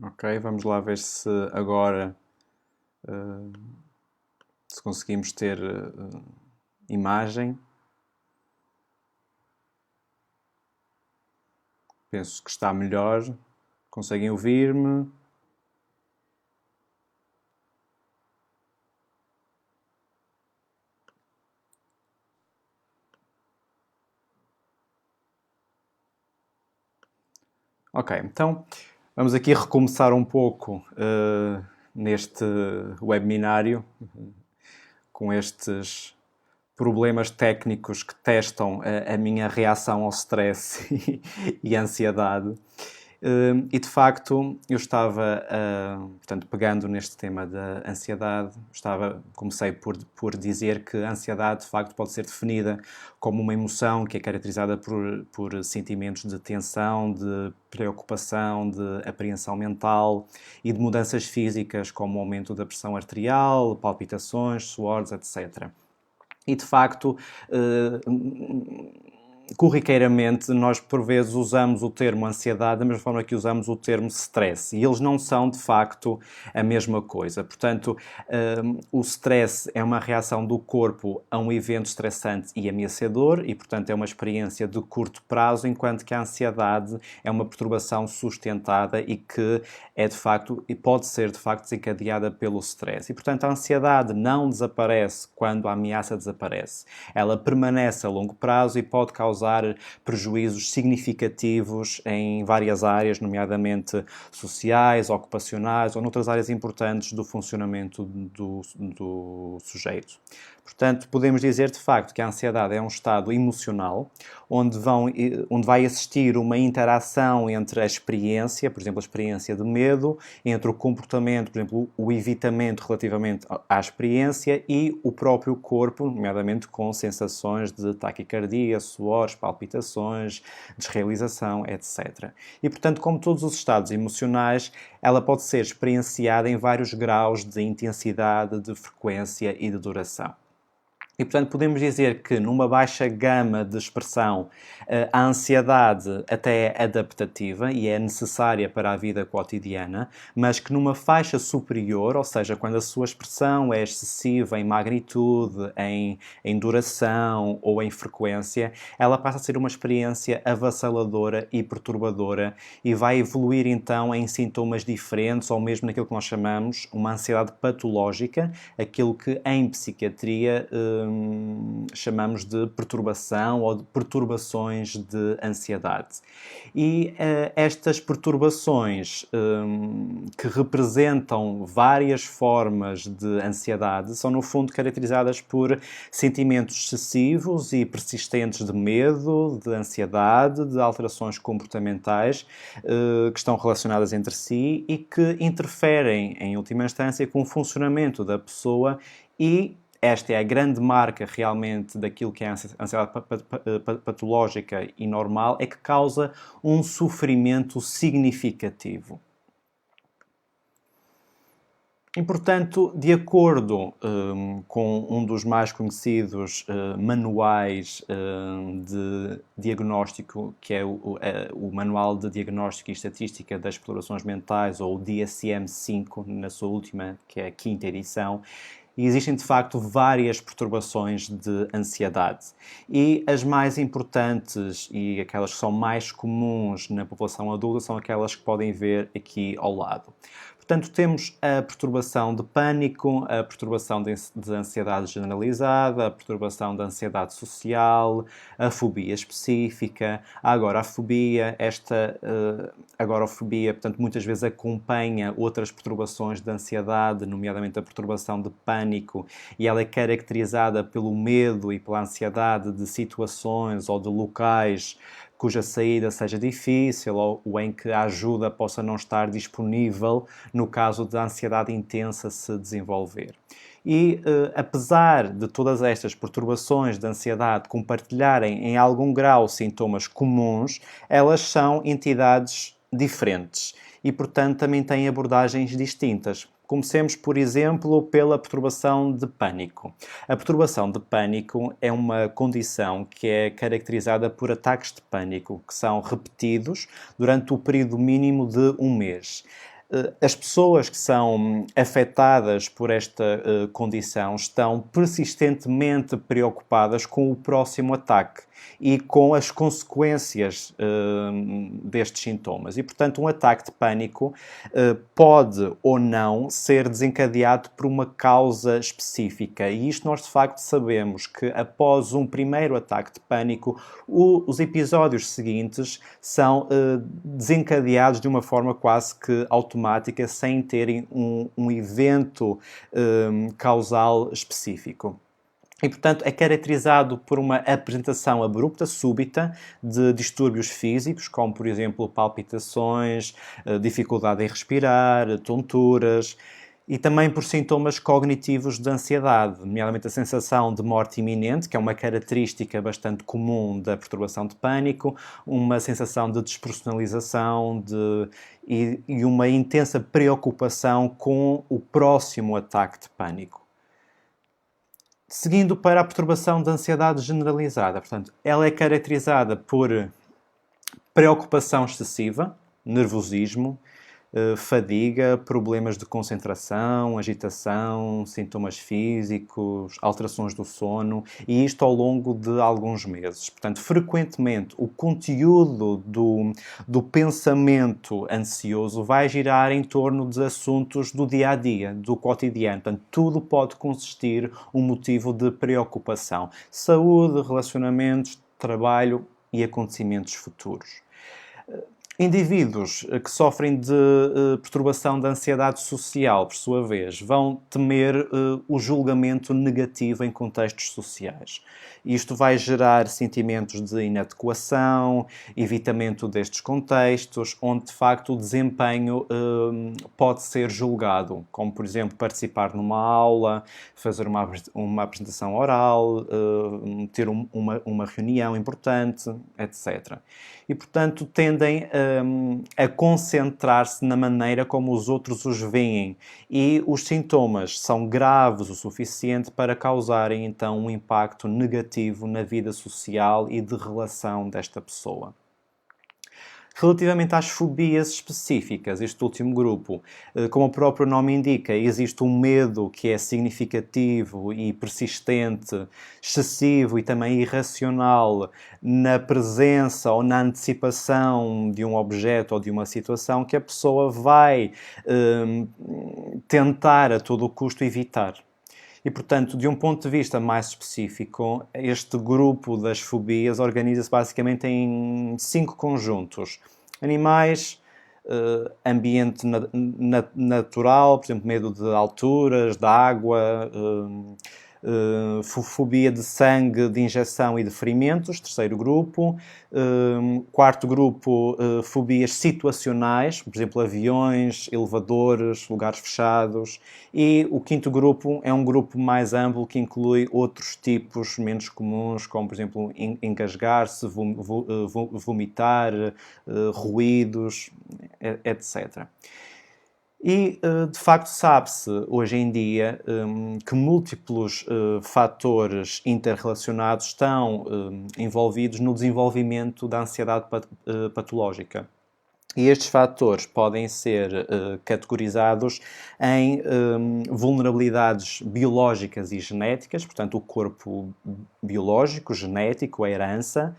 Ok, vamos lá ver se agora uh, se conseguimos ter imagem. Penso que está melhor. Conseguem ouvir-me? Ok, então vamos aqui recomeçar um pouco neste webinário com estes problemas técnicos que testam a minha reação ao stress e ansiedade. E de facto, eu estava, portanto, pegando neste tema da ansiedade, comecei por dizer que a ansiedade de facto pode ser definida como uma emoção que é caracterizada por sentimentos de tensão, de preocupação, de apreensão mental e de mudanças físicas como o aumento da pressão arterial, palpitações, suores, etc. E de facto, corriqueiramente, nós por vezes usamos o termo ansiedade da mesma forma que usamos o termo stress, e eles não são de facto a mesma coisa. Portanto, o stress é uma reação do corpo a um evento estressante e ameaçador, e portanto é uma experiência de curto prazo, enquanto que a ansiedade é uma perturbação sustentada e que é de facto e pode ser de facto desencadeada pelo stress. E portanto a ansiedade não desaparece quando a ameaça desaparece. Ela permanece a longo prazo e pode causar prejuízos significativos em várias áreas, nomeadamente sociais, ocupacionais ou noutras áreas importantes do funcionamento do sujeito. Portanto, podemos dizer de facto que a ansiedade é um estado emocional onde vai existir uma interação entre a experiência, por exemplo, a experiência de medo, entre o comportamento, por exemplo, o evitamento relativamente à experiência e o próprio corpo, nomeadamente com sensações de taquicardia, suores, palpitações, desrealização, etc. E, portanto, como todos os estados emocionais, ela pode ser experienciada em vários graus de intensidade, de frequência e de duração. E, portanto, podemos dizer que numa baixa gama de expressão, a ansiedade até é adaptativa e é necessária para a vida cotidiana, mas que numa faixa superior, ou seja, quando a sua expressão é excessiva em magnitude, em duração ou em frequência, ela passa a ser uma experiência avassaladora e perturbadora e vai evoluir então em sintomas diferentes ou mesmo naquilo que nós chamamos uma ansiedade patológica, aquilo que em psiquiatria chamamos de perturbação ou de perturbações de ansiedade. E estas perturbações que representam várias formas de ansiedade são, no fundo, caracterizadas por sentimentos excessivos e persistentes de medo, de ansiedade, de alterações comportamentais que estão relacionadas entre si e que interferem, em última instância, com o funcionamento da pessoa e esta é a grande marca realmente daquilo que é a ansiedade patológica e normal, é que causa um sofrimento significativo. E, portanto, de acordo com um dos mais conhecidos manuais de diagnóstico, que é o Manual de Diagnóstico e Estatística das Perturbações Mentais, ou o DSM-5, na sua última, que é a quinta edição, e existem, de facto, várias perturbações de ansiedade. E as mais importantes e aquelas que são mais comuns na população adulta são aquelas que podem ver aqui ao lado. Portanto, temos a perturbação de pânico, a perturbação de ansiedade generalizada, a perturbação da ansiedade social, a fobia específica, a agorafobia. Esta agorafobia, portanto, muitas vezes acompanha outras perturbações de ansiedade, nomeadamente a perturbação de pânico, e ela é caracterizada pelo medo e pela ansiedade de situações ou de locais cuja saída seja difícil ou em que a ajuda possa não estar disponível no caso da ansiedade intensa se desenvolver. E, apesar de todas estas perturbações de ansiedade compartilharem em algum grau sintomas comuns, elas são entidades diferentes e, portanto, também têm abordagens distintas. Comecemos, por exemplo, pela perturbação de pânico. A perturbação de pânico é uma condição que é caracterizada por ataques de pânico que são repetidos durante o período mínimo de um mês. As pessoas que são afetadas por esta condição estão persistentemente preocupadas com o próximo ataque e com as consequências destes sintomas. E, portanto, um ataque de pânico pode ou não ser desencadeado por uma causa específica. E isto nós, de facto, sabemos que após um primeiro ataque de pânico, os episódios seguintes são desencadeados de uma forma quase que automática, sem terem um evento causal específico. E, portanto, é caracterizado por uma apresentação abrupta, súbita, de distúrbios físicos, como, por exemplo, palpitações, dificuldade em respirar, tonturas, e também por sintomas cognitivos de ansiedade, nomeadamente a sensação de morte iminente, que é uma característica bastante comum da perturbação de pânico, uma sensação de despersonalização e uma intensa preocupação com o próximo ataque de pânico. Seguindo para a perturbação de ansiedade generalizada, portanto, ela é caracterizada por preocupação excessiva, nervosismo, fadiga, problemas de concentração, agitação, sintomas físicos, alterações do sono, e isto ao longo de alguns meses. Portanto, frequentemente o conteúdo do pensamento ansioso vai girar em torno de assuntos do dia-a-dia, do cotidiano. Portanto, tudo pode consistir um motivo de preocupação. Saúde, relacionamentos, trabalho e acontecimentos futuros. Indivíduos que sofrem de perturbação da ansiedade social, por sua vez, vão temer o julgamento negativo em contextos sociais. Isto vai gerar sentimentos de inadequação, evitamento destes contextos, onde de facto o desempenho pode ser julgado, como por exemplo participar numa aula, fazer uma apresentação oral, ter uma reunião importante, etc. E, portanto, tendem a concentrar-se na maneira como os outros os veem e os sintomas são graves o suficiente para causarem, então, um impacto negativo na vida social e de relação desta pessoa. Relativamente às fobias específicas, este último grupo, como o próprio nome indica, existe um medo que é significativo e persistente, excessivo e também irracional na presença ou na antecipação de um objeto ou de uma situação que a pessoa vai tentar a todo custo evitar. E, portanto, de um ponto de vista mais específico, este grupo das fobias organiza-se basicamente em 5 conjuntos. Animais, ambiente natural, por exemplo, medo de alturas, de água, fobia de sangue, de injeção e de ferimentos, terceiro grupo. Quarto grupo, fobias situacionais, por exemplo, aviões, elevadores, lugares fechados. E o quinto grupo é um grupo mais amplo que inclui outros tipos menos comuns, como, por exemplo, engasgar-se, vomitar, ruídos, etc. E, de facto, sabe-se hoje em dia que múltiplos fatores interrelacionados estão envolvidos no desenvolvimento da ansiedade patológica. E estes fatores podem ser categorizados em vulnerabilidades biológicas e genéticas, portanto, o corpo biológico, genético, a herança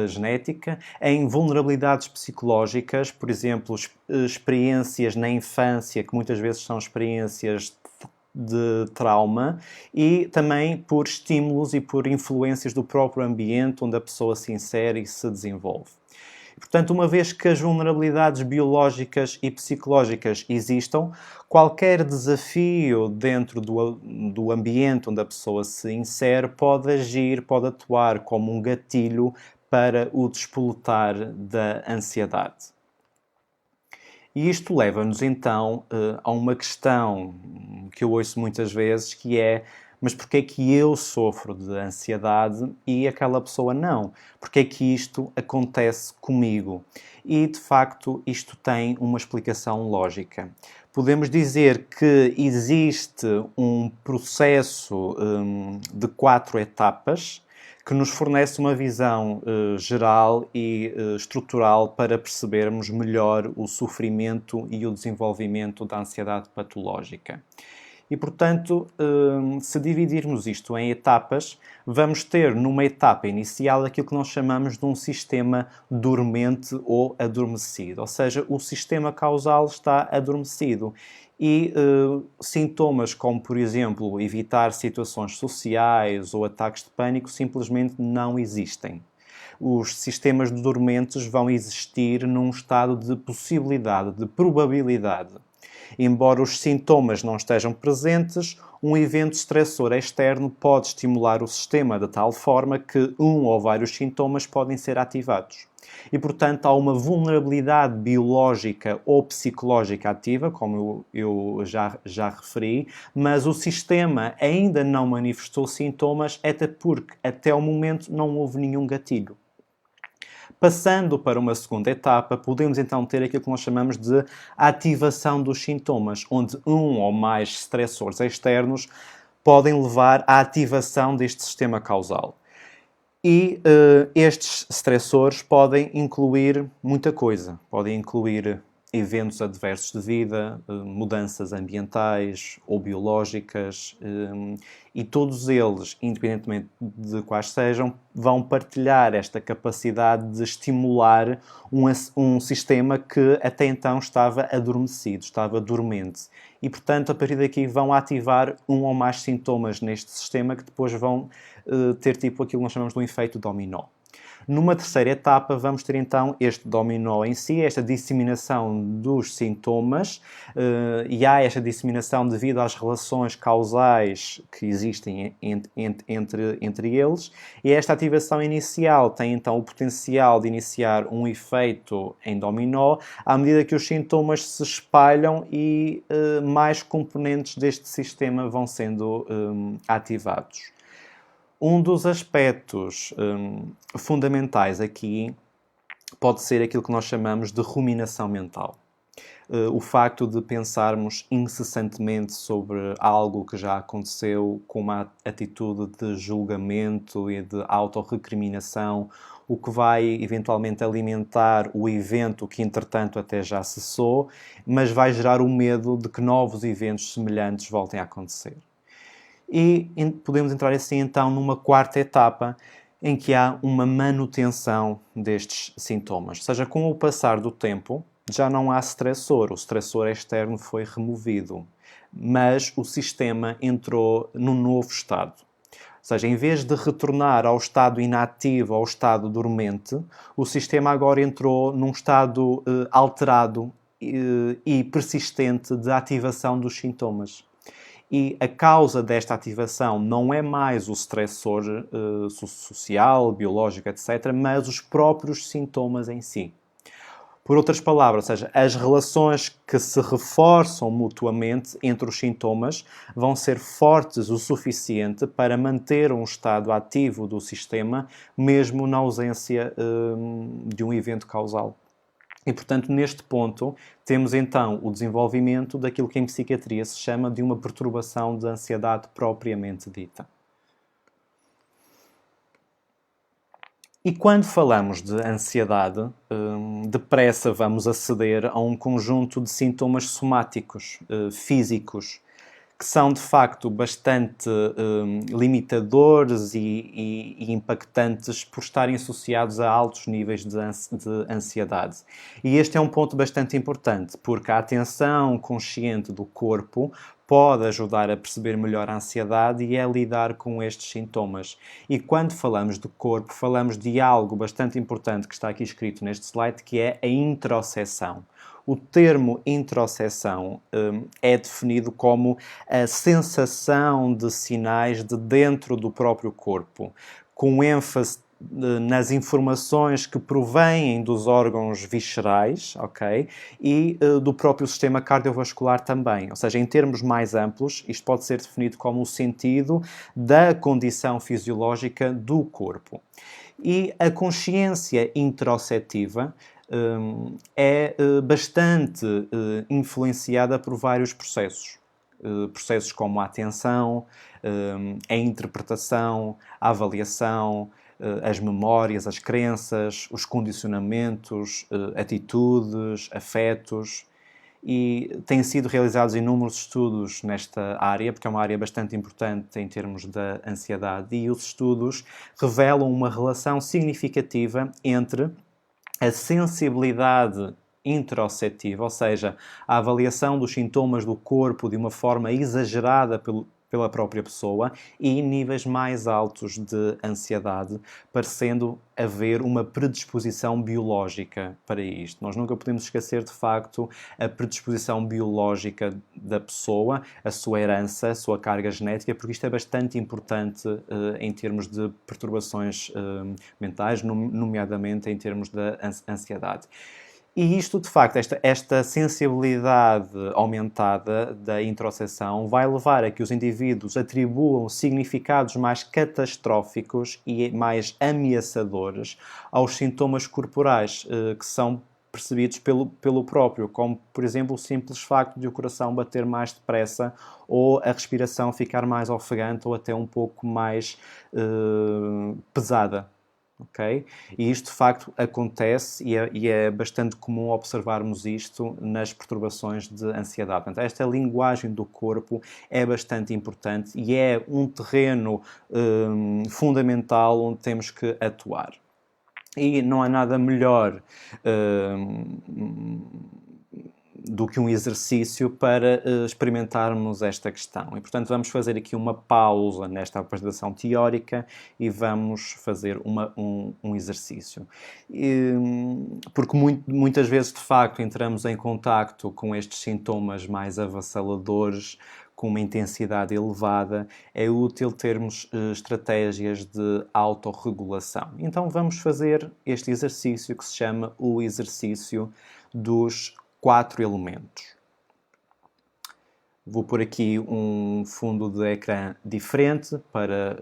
genética, em vulnerabilidades psicológicas, por exemplo, experiências na infância, que muitas vezes são experiências de trauma, e também por estímulos e por influências do próprio ambiente onde a pessoa se insere e se desenvolve. Portanto, uma vez que as vulnerabilidades biológicas e psicológicas existam, qualquer desafio dentro do ambiente onde a pessoa se insere pode agir, pode atuar como um gatilho para o despoletar da ansiedade. E isto leva-nos então a uma questão que eu ouço muitas vezes, que é: mas porquê é que eu sofro de ansiedade e aquela pessoa não? Porquê é que isto acontece comigo? E, de facto, isto tem uma explicação lógica. Podemos dizer que existe um processo de 4 etapas que nos fornece uma visão geral e estrutural para percebermos melhor o sofrimento e o desenvolvimento da ansiedade patológica. E, portanto, se dividirmos isto em etapas, vamos ter numa etapa inicial aquilo que nós chamamos de um sistema dormente ou adormecido, ou seja, o sistema causal está adormecido e sintomas como, por exemplo, evitar situações sociais ou ataques de pânico simplesmente não existem. Os sistemas dormentes vão existir num estado de possibilidade, de probabilidade. Embora os sintomas não estejam presentes, um evento estressor externo pode estimular o sistema de tal forma que um ou vários sintomas podem ser ativados. E, portanto, há uma vulnerabilidade biológica ou psicológica ativa, como eu já referi, mas o sistema ainda não manifestou sintomas, até porque até o momento não houve nenhum gatilho. Passando para uma segunda etapa, podemos então ter aquilo que nós chamamos de ativação dos sintomas, onde um ou mais estressores externos podem levar à ativação deste sistema causal. E estes estressores podem incluir muita coisa. Podem incluir eventos adversos de vida, mudanças ambientais ou biológicas, e todos eles, independentemente de quais sejam, vão partilhar esta capacidade de estimular um sistema que até então estava adormecido, estava dormente. E, portanto, a partir daqui vão ativar um ou mais sintomas neste sistema que depois vão ter tipo aquilo que nós chamamos de um efeito dominó. Numa terceira etapa, vamos ter então este dominó em si, esta disseminação dos sintomas, e há esta disseminação devido às relações causais que existem entre eles, e esta ativação inicial tem então o potencial de iniciar um efeito em dominó à medida que os sintomas se espalham e mais componentes deste sistema vão sendo ativados. Um dos aspectos fundamentais aqui pode ser aquilo que nós chamamos de ruminação mental. O facto de pensarmos incessantemente sobre algo que já aconteceu com uma atitude de julgamento e de autorrecriminação, o que vai eventualmente alimentar o evento que entretanto até já cessou, mas vai gerar o medo de que novos eventos semelhantes voltem a acontecer. E podemos entrar assim então numa quarta etapa em que há uma manutenção destes sintomas. Ou seja, com o passar do tempo já não há estressor, o estressor externo foi removido, mas o sistema entrou num novo estado. Ou seja, em vez de retornar ao estado inativo, ao estado dormente, o sistema agora entrou num estado alterado e persistente de ativação dos sintomas. E a causa desta ativação não é mais o estressor social, biológico, etc., mas os próprios sintomas em si. Por outras palavras, ou seja, as relações que se reforçam mutuamente entre os sintomas vão ser fortes o suficiente para manter um estado ativo do sistema, mesmo na ausência de um evento causal. E, portanto, neste ponto, temos então o desenvolvimento daquilo que em psiquiatria se chama de uma perturbação de ansiedade propriamente dita. E quando falamos de ansiedade, depressa vamos aceder a um conjunto de sintomas somáticos, físicos, que são de facto bastante limitadores e impactantes por estarem associados a altos níveis de ansiedade. E este é um ponto bastante importante, porque a atenção consciente do corpo pode ajudar a perceber melhor a ansiedade e a lidar com estes sintomas. E quando falamos de corpo, falamos de algo bastante importante que está aqui escrito neste slide, que é a introceção. O termo introceção é definido como a sensação de sinais de dentro do próprio corpo, com ênfase nas informações que provêm dos órgãos viscerais, ok? E do próprio sistema cardiovascular também. Ou seja, em termos mais amplos, isto pode ser definido como o sentido da condição fisiológica do corpo. E a consciência introcetiva é bastante influenciada por vários processos. processos como a atenção, a interpretação, a avaliação, as memórias, as crenças, os condicionamentos, atitudes, afetos. E têm sido realizados inúmeros estudos nesta área, porque é uma área bastante importante em termos da ansiedade, e os estudos revelam uma relação significativa entre a sensibilidade interoceptiva, ou seja, a avaliação dos sintomas do corpo de uma forma exagerada pela própria pessoa, e níveis mais altos de ansiedade, parecendo haver uma predisposição biológica para isto. Nós nunca podemos esquecer, de facto, a predisposição biológica da pessoa, a sua herança, a sua carga genética, porque isto é bastante importante em termos de perturbações mentais, nomeadamente em termos da ansiedade. E isto, de facto, esta sensibilidade aumentada da introspecção vai levar a que os indivíduos atribuam significados mais catastróficos e mais ameaçadores aos sintomas corporais que são percebidos pelo próprio, como, por exemplo, o simples facto de o coração bater mais depressa ou a respiração ficar mais ofegante ou até um pouco mais pesada. Okay? E isto de facto acontece e é bastante comum observarmos isto nas perturbações de ansiedade. Portanto, esta linguagem do corpo é bastante importante e é um terreno fundamental onde temos que atuar. E não há nada melhor do que um exercício para experimentarmos esta questão. E, portanto, vamos fazer aqui uma pausa nesta apresentação teórica e vamos fazer um exercício. Porque muitas vezes, de facto, entramos em contacto com estes sintomas mais avassaladores, com uma intensidade elevada, é útil termos estratégias de autorregulação. Então vamos fazer este exercício que se chama o exercício dos 4 elementos. Vou pôr aqui um fundo de ecrã diferente para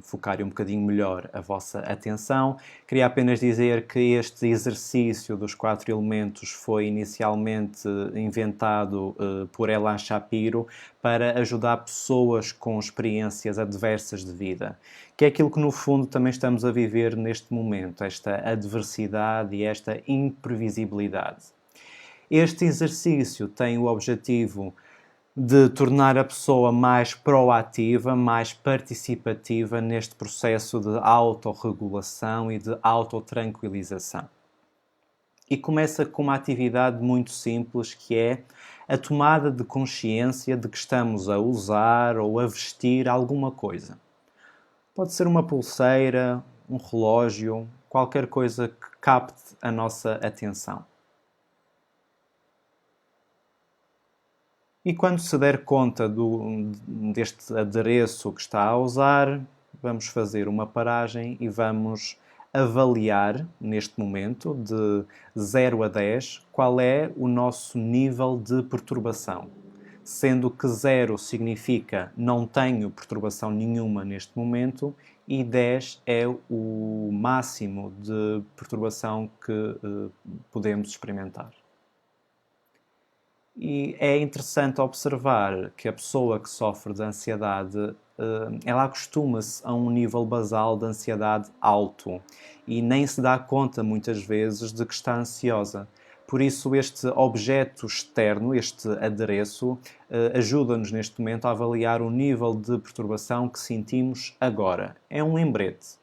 focar um bocadinho melhor a vossa atenção. Queria apenas dizer que este exercício dos 4 elementos foi inicialmente inventado por Elan Shapiro para ajudar pessoas com experiências adversas de vida, que é aquilo que no fundo também estamos a viver neste momento, esta adversidade e esta imprevisibilidade. Este exercício tem o objetivo de tornar a pessoa mais proativa, mais participativa neste processo de autorregulação e de autotranquilização. E começa com uma atividade muito simples, que é a tomada de consciência de que estamos a usar ou a vestir alguma coisa. Pode ser uma pulseira, um relógio, qualquer coisa que capte a nossa atenção. E quando se der conta deste adereço que está a usar, vamos fazer uma paragem e vamos avaliar, neste momento, de 0 a 10, qual é o nosso nível de perturbação. Sendo que 0 significa não tenho perturbação nenhuma neste momento e 10 é o máximo de perturbação que podemos experimentar. E é interessante observar que a pessoa que sofre de ansiedade, ela acostuma-se a um nível basal de ansiedade alto e nem se dá conta, muitas vezes, de que está ansiosa. Por isso, este objeto externo, este adereço, ajuda-nos neste momento a avaliar o nível de perturbação que sentimos agora. É um lembrete.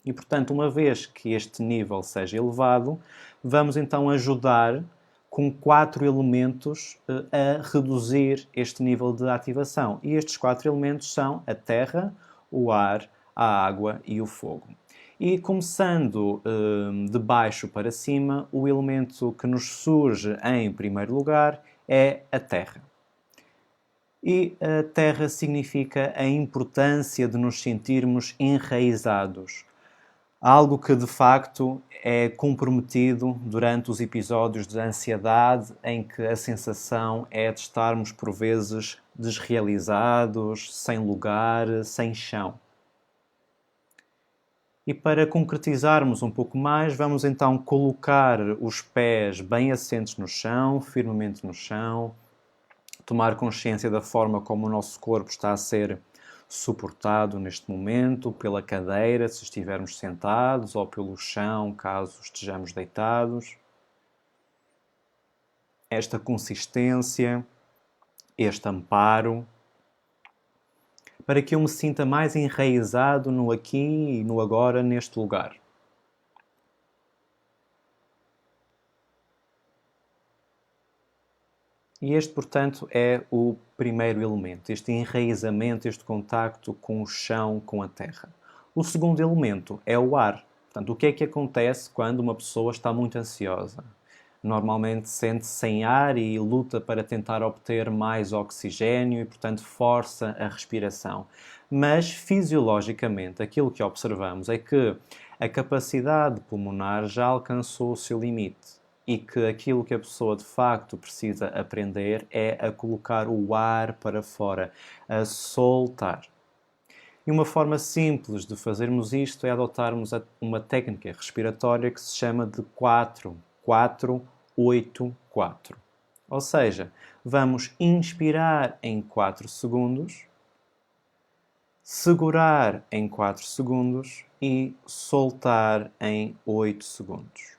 E, portanto, uma vez que este nível seja elevado, vamos então ajudar com 4 elementos a reduzir este nível de ativação. E estes 4 elementos são a terra, o ar, a água e o fogo. E começando de baixo para cima, o elemento que nos surge em primeiro lugar é a terra. E a terra significa a importância de nos sentirmos enraizados. Algo que, de facto, é comprometido durante os episódios de ansiedade, em que a sensação é de estarmos, por vezes, desrealizados, sem lugar, sem chão. E para concretizarmos um pouco mais, vamos então colocar os pés bem assentes no chão, firmemente no chão, tomar consciência da forma como o nosso corpo está a ser suportado neste momento, pela cadeira, se estivermos sentados, ou pelo chão, caso estejamos deitados. Esta consistência, este amparo, para que eu me sinta mais enraizado no aqui e no agora, neste lugar. E este, portanto, é o primeiro elemento, este enraizamento, este contacto com o chão, com a terra. O segundo elemento é o ar. Portanto, o que é que acontece quando uma pessoa está muito ansiosa? Normalmente sente-se sem ar e luta para tentar obter mais oxigênio e, portanto, força a respiração. Mas, fisiologicamente, aquilo que observamos é que a capacidade pulmonar já alcançou o seu limite e que aquilo que a pessoa de facto precisa aprender é a colocar o ar para fora, a soltar. E uma forma simples de fazermos isto é adotarmos uma técnica respiratória que se chama de 4-4-8-4. Ou seja, vamos inspirar em 4 segundos, segurar em 4 segundos e soltar em 8 segundos.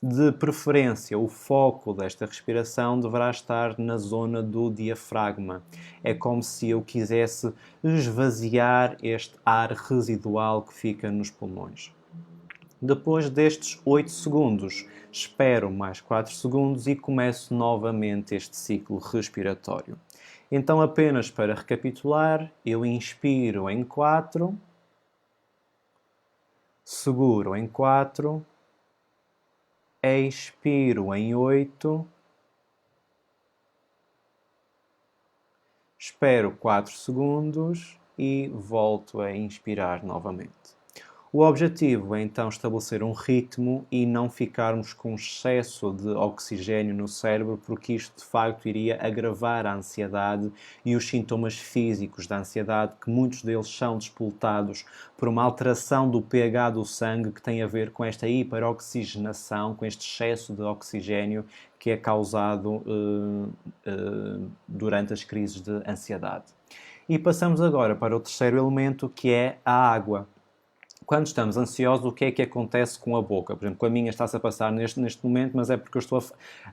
De preferência, o foco desta respiração deverá estar na zona do diafragma. É como se eu quisesse esvaziar este ar residual que fica nos pulmões. Depois destes 8 segundos, espero mais 4 segundos e começo novamente este ciclo respiratório. Então, apenas para recapitular, eu inspiro em 4, seguro em 4, expiro em 8, espero 4 segundos e volto a inspirar novamente. O objetivo é então estabelecer um ritmo e não ficarmos com excesso de oxigênio no cérebro, porque isto de facto iria agravar a ansiedade e os sintomas físicos da ansiedade, que muitos deles são despoletados por uma alteração do pH do sangue que tem a ver com esta hiperoxigenação, com este excesso de oxigênio que é causado durante as crises de ansiedade. E passamos agora para o terceiro elemento, que é a água. Quando estamos ansiosos, o que é que acontece com a boca? Por exemplo, com a minha está-se a passar neste momento, mas é porque eu estou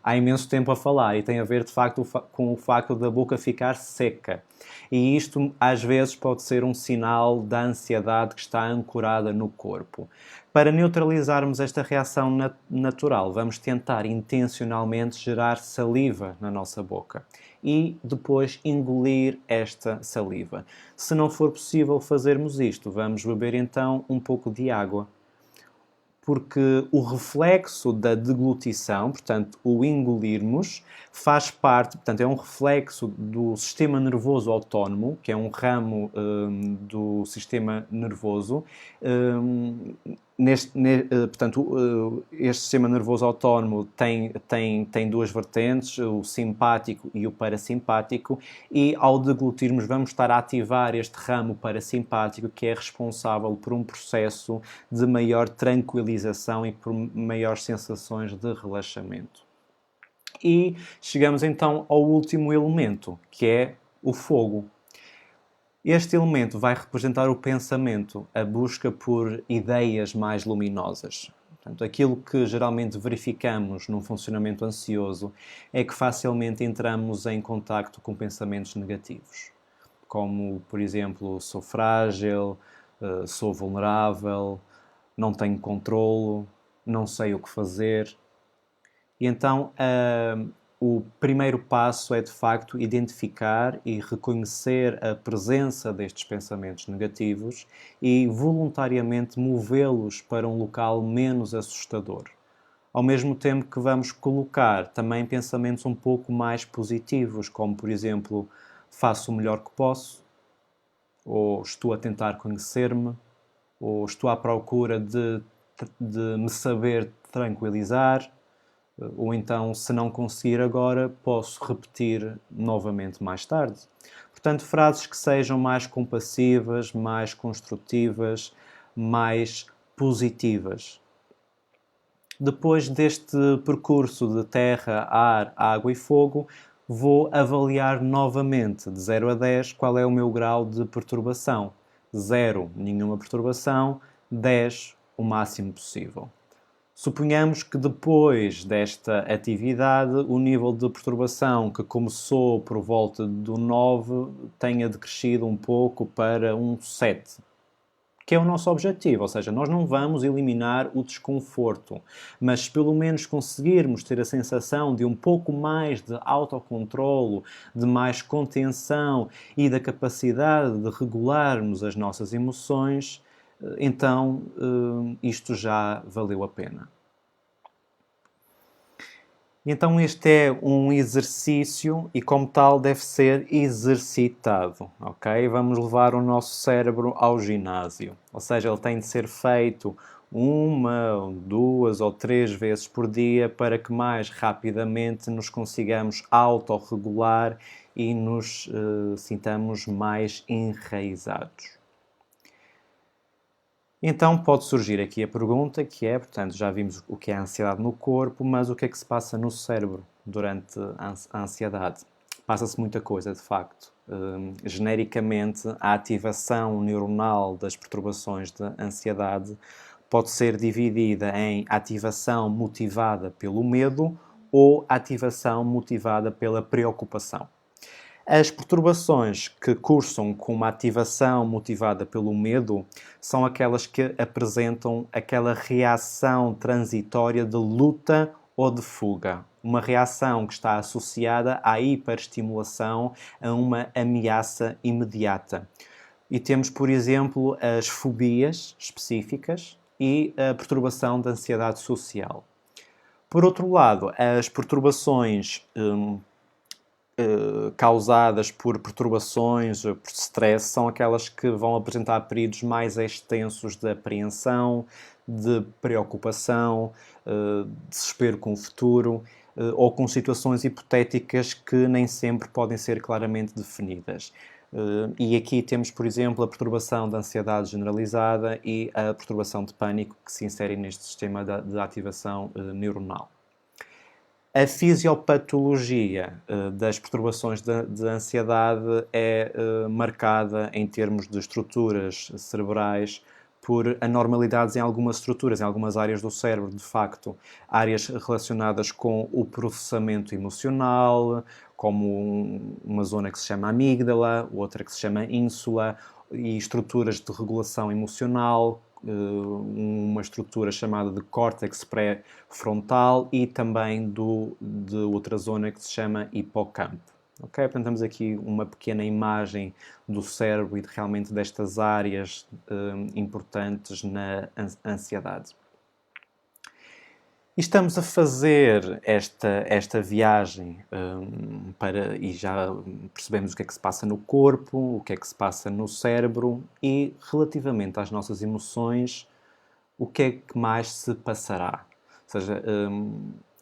há imenso tempo a falar e tem a ver, de facto, com o facto da boca ficar seca. E isto, às vezes, pode ser um sinal da ansiedade que está ancorada no corpo. Para neutralizarmos esta reação natural, vamos tentar intencionalmente gerar saliva na nossa boca e depois engolir esta saliva. Se não for possível fazermos isto, vamos beber então um pouco de água. Porque o reflexo da deglutição, portanto, o engolirmos, faz parte, portanto, é um reflexo do sistema nervoso autónomo, que é um ramo do sistema nervoso. Portanto, este sistema nervoso autónomo tem duas vertentes, o simpático e o parasimpático, e ao deglutirmos vamos estar a ativar este ramo parasimpático, que é responsável por um processo de maior tranquilização e por maiores sensações de relaxamento. E chegamos então ao último elemento, que é o fogo. Este elemento vai representar o pensamento, a busca por ideias mais luminosas. Portanto, aquilo que geralmente verificamos num funcionamento ansioso é que facilmente entramos em contacto com pensamentos negativos, como, por exemplo, sou frágil, sou vulnerável, não tenho controlo, não sei o que fazer. E então, o primeiro passo é, de facto, identificar e reconhecer a presença destes pensamentos negativos e voluntariamente movê-los para um local menos assustador. Ao mesmo tempo que vamos colocar também pensamentos um pouco mais positivos, como, por exemplo, faço o melhor que posso, ou estou a tentar conhecer-me, ou estou à procura de me saber tranquilizar, ou então, se não conseguir agora, posso repetir novamente mais tarde. Portanto, frases que sejam mais compassivas, mais construtivas, mais positivas. Depois deste percurso de terra, ar, água e fogo, vou avaliar novamente, de 0 a 10, qual é o meu grau de perturbação. 0, nenhuma perturbação, 10, o máximo possível. Suponhamos que depois desta atividade o nível de perturbação que começou por volta do 9 tenha decrescido um pouco para um 7, que é o nosso objetivo, ou seja, nós não vamos eliminar o desconforto, mas pelo menos conseguirmos ter a sensação de um pouco mais de autocontrolo, de mais contenção e da capacidade de regularmos as nossas emoções, então isto já valeu a pena. Então este é um exercício e como tal deve ser exercitado, ok? Vamos levar o nosso cérebro ao ginásio, ou seja, ele tem de ser feito 1, 2 ou 3 vezes por dia para que mais rapidamente nos consigamos autorregular e nos sintamos mais enraizados. Então pode surgir aqui a pergunta que é, portanto, já vimos o que é a ansiedade no corpo, mas o que é que se passa no cérebro durante a ansiedade? Passa-se muita coisa, de facto. Genericamente, a ativação neuronal das perturbações de ansiedade pode ser dividida em ativação motivada pelo medo ou ativação motivada pela preocupação. As perturbações que cursam com uma ativação motivada pelo medo são aquelas que apresentam aquela reação transitória de luta ou de fuga. Uma reação que está associada à hiperestimulação, a uma ameaça imediata. E temos, por exemplo, as fobias específicas e a perturbação da ansiedade social. Por outro lado, as perturbações causadas por perturbações, por stress, são aquelas que vão apresentar períodos mais extensos de apreensão, de preocupação, desespero com o futuro, ou com situações hipotéticas que nem sempre podem ser claramente definidas. E aqui temos, por exemplo, a perturbação da ansiedade generalizada e a perturbação de pânico que se inserem neste sistema de ativação neuronal. A fisiopatologia das perturbações de ansiedade é marcada em termos de estruturas cerebrais por anormalidades em algumas estruturas, em algumas áreas do cérebro, de facto. Áreas relacionadas com o processamento emocional, como uma zona que se chama amígdala, outra que se chama ínsula, e estruturas de regulação emocional, uma estrutura chamada de córtex pré-frontal e também de outra zona que se chama hipocampo. Okay? Portanto, temos aqui uma pequena imagem do cérebro e realmente destas áreas importantes na ansiedade. E estamos a fazer esta viagem e já percebemos o que é que se passa no corpo, o que é que se passa no cérebro e, relativamente às nossas emoções, o que é que mais se passará. Ou seja,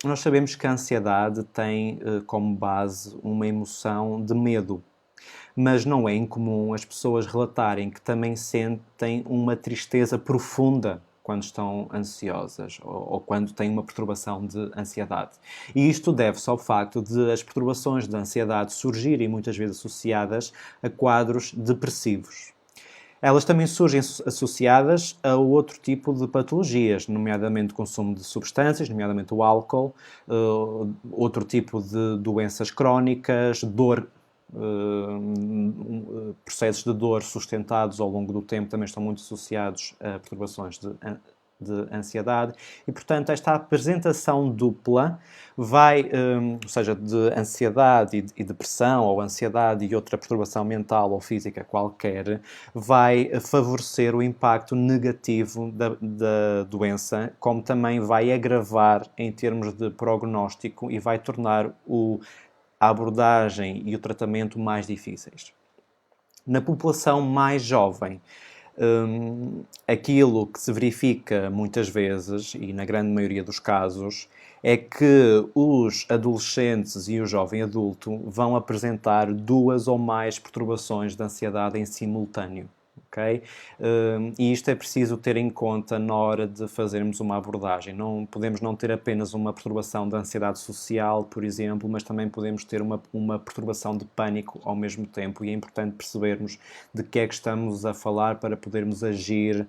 nós sabemos que a ansiedade tem como base uma emoção de medo, mas não é incomum as pessoas relatarem que também sentem uma tristeza profunda quando estão ansiosas ou quando têm uma perturbação de ansiedade. E isto deve-se ao facto de as perturbações de ansiedade surgirem muitas vezes associadas a quadros depressivos. Elas também surgem associadas a outro tipo de patologias, nomeadamente consumo de substâncias, nomeadamente o álcool, outro tipo de doenças crónicas, dor. Processos de dor sustentados ao longo do tempo também estão muito associados a perturbações de ansiedade e, portanto, esta apresentação dupla vai, ou seja, de ansiedade e depressão, ou ansiedade e outra perturbação mental ou física qualquer, vai favorecer o impacto negativo da doença, como também vai agravar em termos de prognóstico e vai tornar a abordagem e o tratamento mais difíceis. Na população mais jovem, aquilo que se verifica muitas vezes, e na grande maioria dos casos, é que os adolescentes e o jovem adulto vão apresentar 2 ou mais perturbações de ansiedade em simultâneo. ok? E isto é preciso ter em conta na hora de fazermos uma abordagem. Não podemos não ter apenas uma perturbação da ansiedade social, por exemplo, mas também podemos ter uma perturbação de pânico ao mesmo tempo, e é importante percebermos de que é que estamos a falar para podermos agir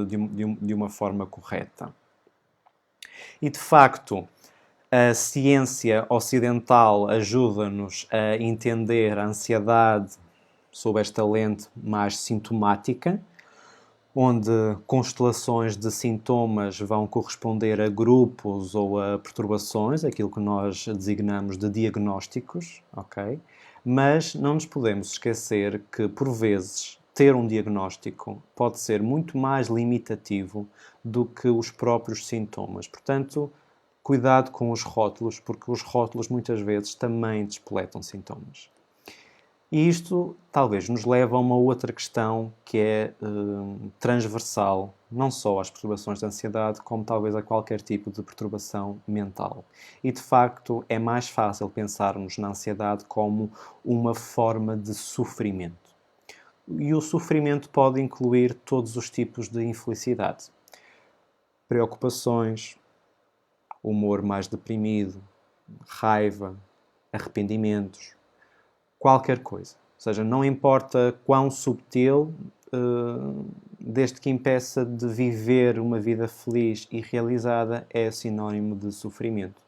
de uma forma correta. E, de facto, a ciência ocidental ajuda-nos a entender a ansiedade sob esta lente mais sintomática, onde constelações de sintomas vão corresponder a grupos ou a perturbações, aquilo que nós designamos de diagnósticos, ok? Mas não nos podemos esquecer que, por vezes, ter um diagnóstico pode ser muito mais limitativo do que os próprios sintomas. Portanto, cuidado com os rótulos, porque os rótulos muitas vezes também despoletam sintomas. E isto talvez nos leve a uma outra questão que é transversal, não só às perturbações de ansiedade, como talvez a qualquer tipo de perturbação mental. E, de facto, é mais fácil pensarmos na ansiedade como uma forma de sofrimento. E o sofrimento pode incluir todos os tipos de infelicidade. Preocupações, humor mais deprimido, raiva, arrependimentos, qualquer coisa. Ou seja, não importa quão subtil, desde que impeça de viver uma vida feliz e realizada, é sinónimo de sofrimento.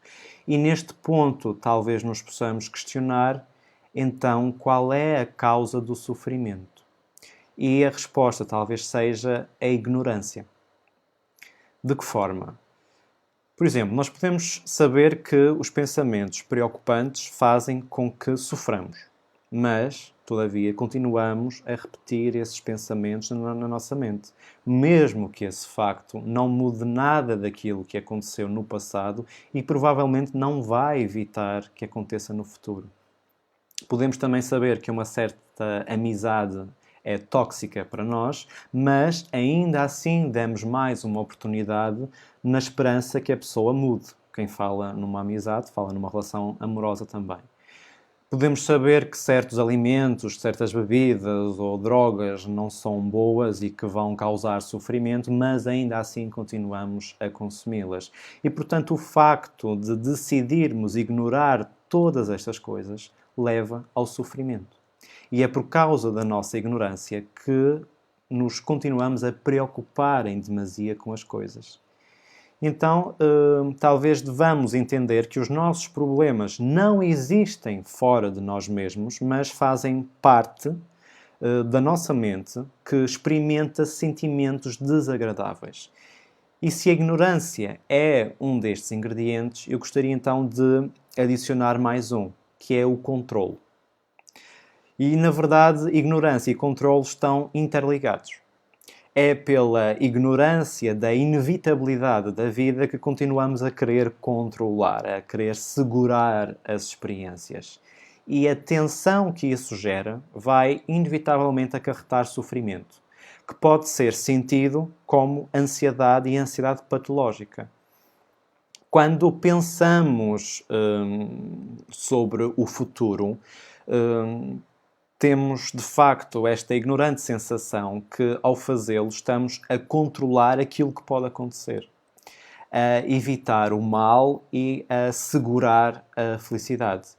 E neste ponto, talvez nos possamos questionar, então, qual é a causa do sofrimento? E a resposta talvez seja a ignorância. De que forma? Por exemplo, nós podemos saber que os pensamentos preocupantes fazem com que soframos, mas, todavia, continuamos a repetir esses pensamentos na nossa mente, mesmo que esse facto não mude nada daquilo que aconteceu no passado e provavelmente não vai evitar que aconteça no futuro. Podemos também saber que uma certa amizade é tóxica para nós, mas ainda assim damos mais uma oportunidade na esperança que a pessoa mude. Quem fala numa amizade, fala numa relação amorosa também. Podemos saber que certos alimentos, certas bebidas ou drogas não são boas e que vão causar sofrimento, mas ainda assim continuamos a consumi-las. E, portanto, o facto de decidirmos ignorar todas estas coisas leva ao sofrimento. E é por causa da nossa ignorância que nos continuamos a preocupar em demasia com as coisas. Então, talvez devamos entender que os nossos problemas não existem fora de nós mesmos, mas fazem parte da nossa mente que experimenta sentimentos desagradáveis. E se a ignorância é um destes ingredientes, eu gostaria então de adicionar mais um, que é o controle. E, na verdade, ignorância e controle estão interligados. É pela ignorância da inevitabilidade da vida que continuamos a querer controlar, a querer segurar as experiências. E a tensão que isso gera vai inevitavelmente acarretar sofrimento, que pode ser sentido como ansiedade e ansiedade patológica. Quando pensamos sobre o futuro, temos, de facto, esta ignorante sensação que, ao fazê-lo, estamos a controlar aquilo que pode acontecer, a evitar o mal e a segurar a felicidade.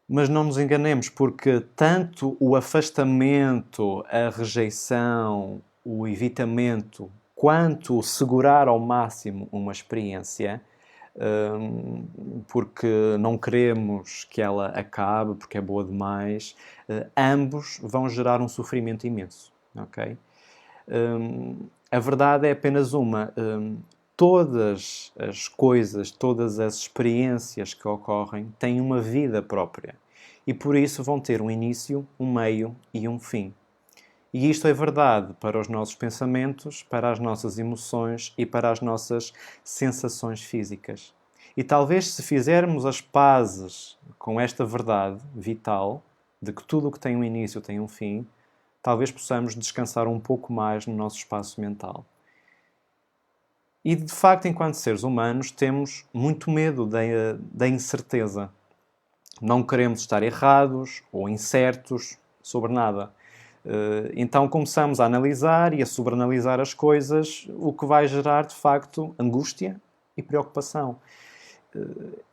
Mas não nos enganemos, porque tanto o afastamento, a rejeição, o evitamento, quanto o segurar ao máximo uma experiência, porque não queremos que ela acabe, porque é boa demais, ambos vão gerar um sofrimento imenso. Okay? A verdade é apenas uma. Todas as coisas, todas as experiências que ocorrem têm uma vida própria e por isso vão ter um início, um meio e um fim. E isto é verdade para os nossos pensamentos, para as nossas emoções e para as nossas sensações físicas. E talvez se fizermos as pazes com esta verdade vital, de que tudo o que tem um início tem um fim, talvez possamos descansar um pouco mais no nosso espaço mental. E, de facto, enquanto seres humanos, temos muito medo da incerteza. Não queremos estar errados ou incertos sobre nada. Então começamos a analisar e a sobreanalisar as coisas, o que vai gerar, de facto, angústia e preocupação.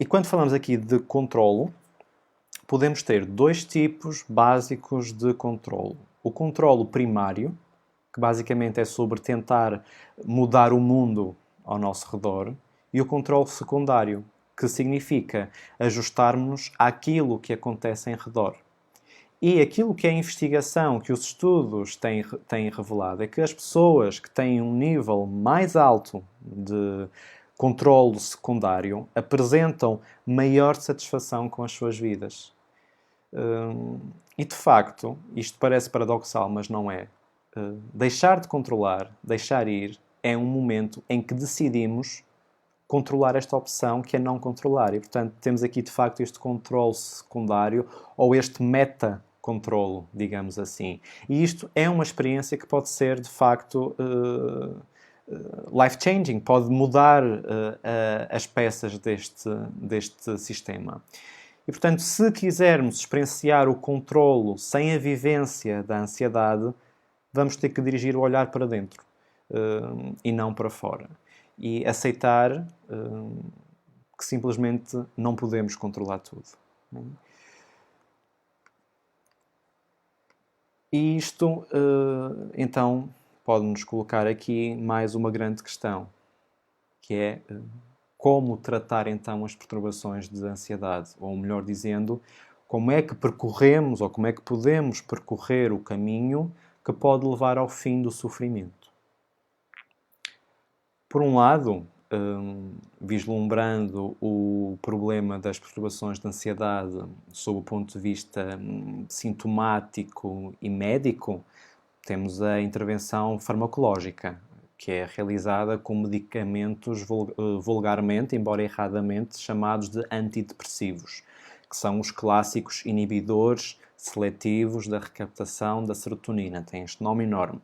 E quando falamos aqui de controlo, podemos ter dois tipos básicos de controlo. O controlo primário, que basicamente é sobre tentar mudar o mundo ao nosso redor, e o controlo secundário, que significa ajustarmos àquilo que acontece em redor. E aquilo que a investigação, que os estudos têm revelado, é que as pessoas que têm um nível mais alto de controlo secundário apresentam maior satisfação com as suas vidas. E de facto, isto parece paradoxal, mas não é. Deixar de controlar, deixar ir, é um momento em que decidimos controlar esta opção que é não controlar. E, portanto, temos aqui, de facto, este controle secundário ou este meta-controlo, digamos assim. E isto é uma experiência que pode ser, de facto, life-changing, pode mudar as peças deste sistema. E, portanto, se quisermos experienciar o controlo sem a vivência da ansiedade, vamos ter que dirigir o olhar para dentro e não para fora. E aceitar que simplesmente não podemos controlar tudo. E isto, então, pode-nos colocar aqui mais uma grande questão, que é como tratar então as perturbações de ansiedade, ou melhor dizendo, como é que percorremos ou como é que podemos percorrer o caminho que pode levar ao fim do sofrimento. Por um lado, vislumbrando o problema das perturbações de ansiedade sob o ponto de vista sintomático e médico, temos a intervenção farmacológica, que é realizada com medicamentos vulgarmente, embora erradamente, chamados de antidepressivos, que são os clássicos inibidores seletivos da recaptação da serotonina. Tem este nome enorme.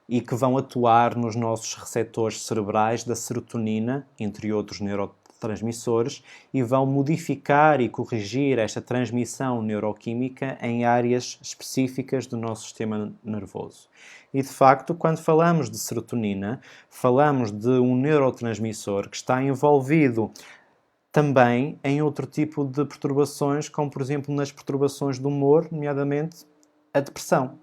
E que vão atuar nos nossos receptores cerebrais da serotonina, entre outros neurotransmissores, e vão modificar e corrigir esta transmissão neuroquímica em áreas específicas do nosso sistema nervoso. E, de facto, quando falamos de serotonina, falamos de um neurotransmissor que está envolvido também em outro tipo de perturbações, como, por exemplo, nas perturbações do humor, nomeadamente a depressão.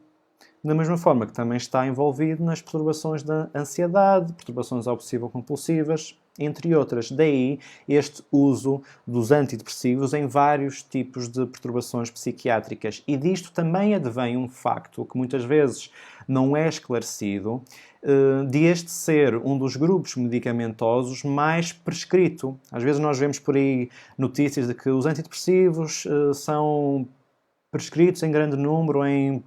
Da mesma forma que também está envolvido nas perturbações da ansiedade, perturbações obsessivo-compulsivas, entre outras. Daí este uso dos antidepressivos em vários tipos de perturbações psiquiátricas. E disto também advém um facto que muitas vezes não é esclarecido, de este ser um dos grupos medicamentosos mais prescrito. Às vezes nós vemos por aí notícias de que os antidepressivos são prescritos em grande número em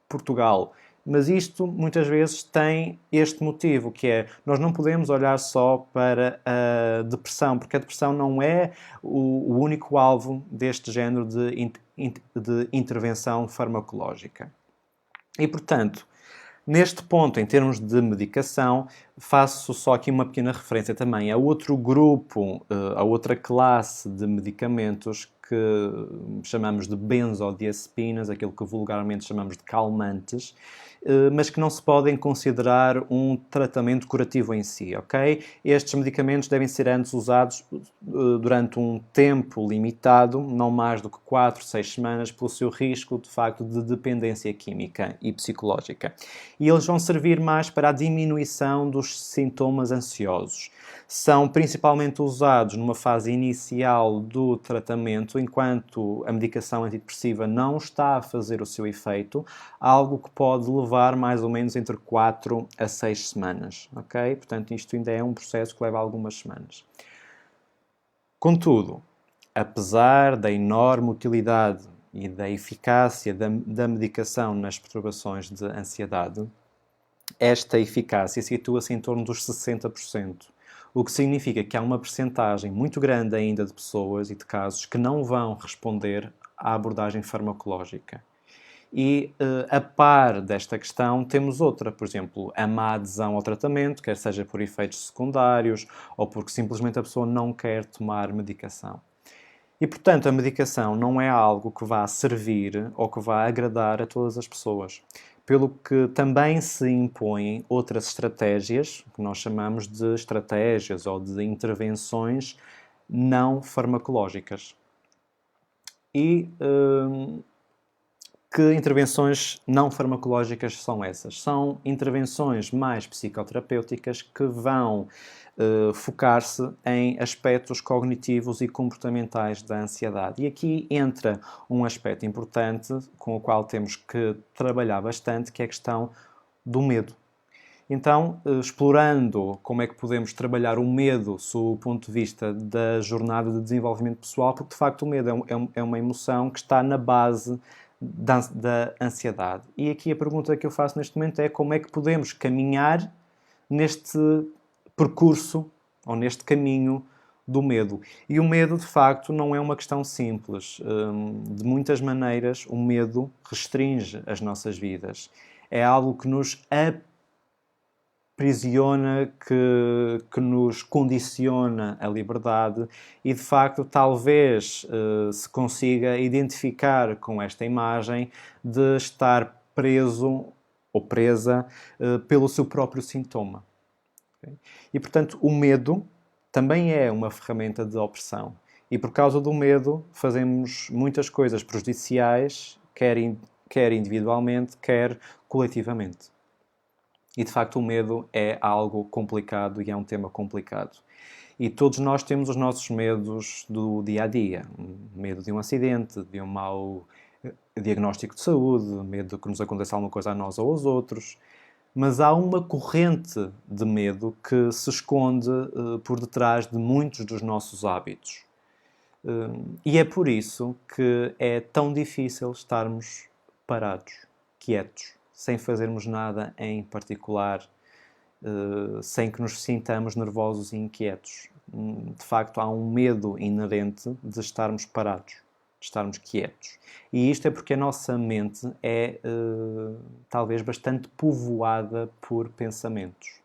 Portugal. Mas isto, muitas vezes, tem este motivo, que é, nós não podemos olhar só para a depressão, porque a depressão não é o único alvo deste género de intervenção farmacológica. E, portanto, neste ponto, em termos de medicação, faço só aqui uma pequena referência também a outro grupo, a outra classe de medicamentos que chamamos de benzodiazepinas, aquilo que vulgarmente chamamos de calmantes, mas que não se podem considerar um tratamento curativo em si, ok? Estes medicamentos devem ser antes usados durante um tempo limitado, não mais do que 4, 6 semanas, pelo seu risco, de facto, de dependência química e psicológica. E eles vão servir mais para a diminuição dos sintomas ansiosos. São principalmente usados numa fase inicial do tratamento, enquanto a medicação antidepressiva não está a fazer o seu efeito, algo que pode levar mais ou menos entre 4 a 6 semanas, ok? Portanto, isto ainda é um processo que leva algumas semanas. Contudo, apesar da enorme utilidade e da eficácia da medicação nas perturbações de ansiedade, esta eficácia situa-se em torno dos 60%. O que significa que há uma percentagem muito grande ainda de pessoas e de casos que não vão responder à abordagem farmacológica. E, a par desta questão, temos outra, por exemplo, a má adesão ao tratamento, quer seja por efeitos secundários ou porque simplesmente a pessoa não quer tomar medicação. E, portanto, a medicação não é algo que vá servir ou que vá agradar a todas as pessoas. pelo que também se impõem outras estratégias, que nós chamamos de estratégias ou de intervenções não farmacológicas. E que intervenções não farmacológicas são essas? São intervenções mais psicoterapêuticas que vão focar-se em aspectos cognitivos e comportamentais da ansiedade. E aqui entra um aspecto importante com o qual temos que trabalhar bastante, que é a questão do medo. Então, explorando como é que podemos trabalhar o medo sob o ponto de vista da jornada de desenvolvimento pessoal, porque de facto o medo é uma emoção que está na base da ansiedade. E aqui a pergunta que eu faço neste momento é como é que podemos caminhar neste percurso ou neste caminho do medo. E o medo, de facto, não é uma questão simples. De muitas maneiras, o medo restringe as nossas vidas. É algo que nos aprisiona, que nos condiciona a liberdade e, de facto, talvez se consiga identificar com esta imagem de estar preso ou presa pelo seu próprio sintoma. Okay? E, portanto, o medo também é uma ferramenta de opressão. E, por causa do medo, fazemos muitas coisas prejudiciais, quer individualmente, quer coletivamente. E, de facto, o medo é algo complicado e é um tema complicado. E todos nós temos os nossos medos do dia-a-dia. Medo de um acidente, de um mau diagnóstico de saúde, medo de que nos aconteça alguma coisa a nós ou aos outros. Mas há uma corrente de medo que se esconde por detrás de muitos dos nossos hábitos. E é por isso que é tão difícil estarmos parados, quietos, sem fazermos nada em particular, sem que nos sintamos nervosos e inquietos. De facto, há um medo inerente de estarmos parados, de estarmos quietos. E isto é porque a nossa mente é talvez bastante povoada por pensamentos.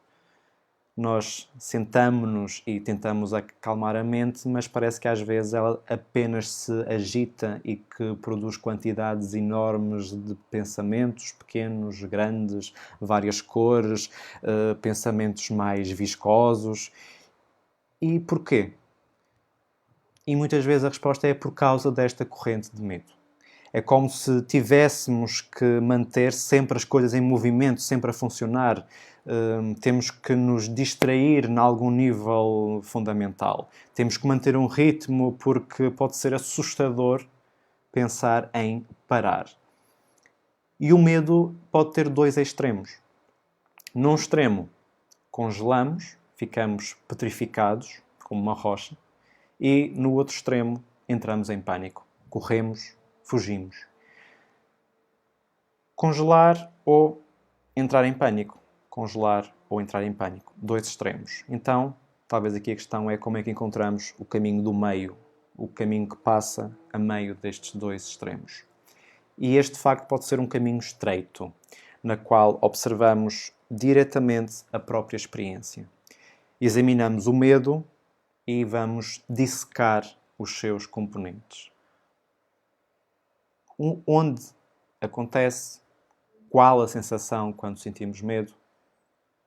Nós sentamo-nos e tentamos acalmar a mente, mas parece que às vezes ela apenas se agita e que produz quantidades enormes de pensamentos, pequenos, grandes, várias cores, pensamentos mais viscosos. E porquê? E muitas vezes a resposta é por causa desta corrente de medo. É como se tivéssemos que manter sempre as coisas em movimento, sempre a funcionar. Temos que nos distrair em algum nível fundamental. Temos que manter um ritmo porque pode ser assustador pensar em parar. E o medo pode ter dois extremos. Num extremo, congelamos, ficamos petrificados, como uma rocha. E no outro extremo, entramos em pânico. Corremos, fugimos. Congelar ou entrar em pânico. Congelar ou entrar em pânico. Dois extremos. Então, talvez aqui a questão é como é que encontramos o caminho do meio, o caminho que passa a meio destes dois extremos. E este, de facto, pode ser um caminho estreito, na qual observamos diretamente a própria experiência. Examinamos o medo e vamos dissecar os seus componentes. Onde acontece, qual a sensação quando sentimos medo,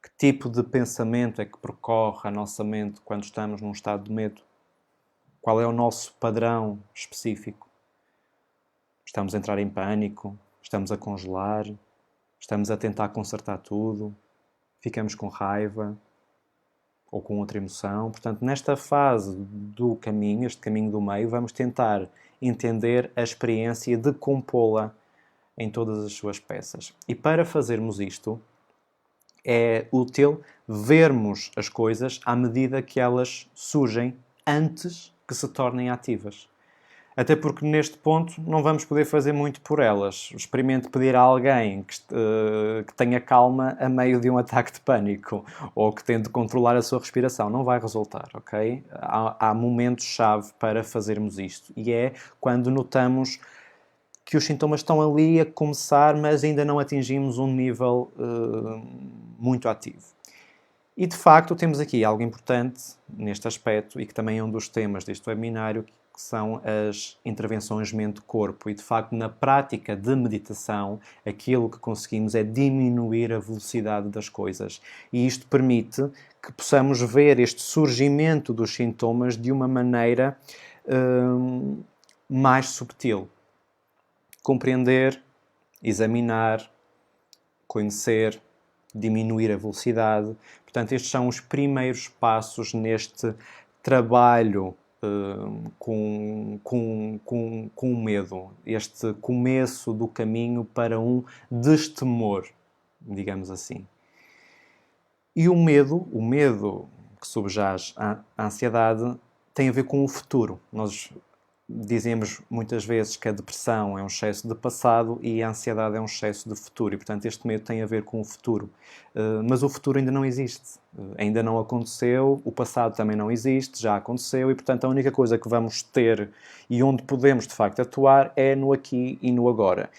que tipo de pensamento é que percorre a nossa mente quando estamos num estado de medo, qual é o nosso padrão específico. Estamos a entrar em pânico, estamos a congelar, estamos a tentar consertar tudo, ficamos com raiva ou com outra emoção. Portanto, nesta fase do caminho, este caminho do meio, vamos tentar entender a experiência e decompô-la em todas as suas peças. E para fazermos isto, é útil vermos as coisas à medida que elas surgem antes que se tornem ativas. Até porque neste ponto não vamos poder fazer muito por elas. Experimente pedir a alguém que tenha calma a meio de um ataque de pânico ou que tente controlar a sua respiração. Não vai resultar, ok? Há momentos-chave para fazermos isto. E é quando notamos que os sintomas estão ali a começar, mas ainda não atingimos um nível muito ativo. E, de facto, temos aqui algo importante neste aspecto e que também é um dos temas deste webinário, que são as intervenções mente-corpo. E, de facto, na prática de meditação, aquilo que conseguimos é diminuir a velocidade das coisas. E isto permite que possamos ver este surgimento dos sintomas de uma maneira mais subtil. Compreender, examinar, conhecer, diminuir a velocidade. Portanto, estes são os primeiros passos neste trabalho com o medo. Este começo do caminho para um destemor, digamos assim. E o medo que subjaz à ansiedade, tem a ver com o futuro. Nós dizemos muitas vezes que a depressão é um excesso de passado e a ansiedade é um excesso de futuro. E, portanto, este medo tem a ver com o futuro. Mas o futuro ainda não existe. Ainda não aconteceu, o passado também não existe, já aconteceu. E, portanto, a única coisa que vamos ter e onde podemos, de facto, atuar é no aqui e no agora.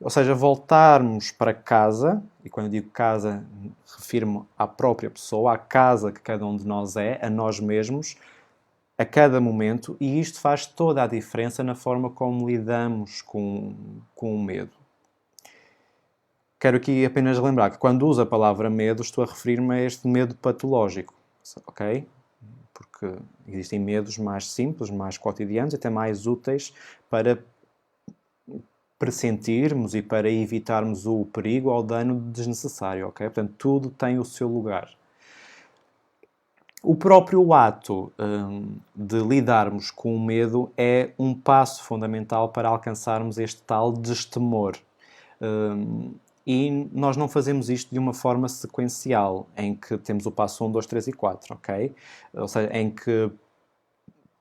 Ou seja, voltarmos para casa, e quando eu digo casa, refiro-me à própria pessoa, à casa que cada um de nós é, a nós mesmos, a cada momento, e isto faz toda a diferença na forma como lidamos com o medo. Quero aqui apenas lembrar que quando uso a palavra medo, estou a referir-me a este medo patológico, ok? Porque existem medos mais simples, mais cotidianos, até mais úteis para pressentirmos e para evitarmos o perigo ou o dano desnecessário, ok? Portanto, tudo tem o seu lugar. O próprio ato de lidarmos com o medo é um passo fundamental para alcançarmos este tal destemor. E nós não fazemos isto de uma forma sequencial, em que temos o passo 1, 2, 3 e 4, ok? Ou seja, em que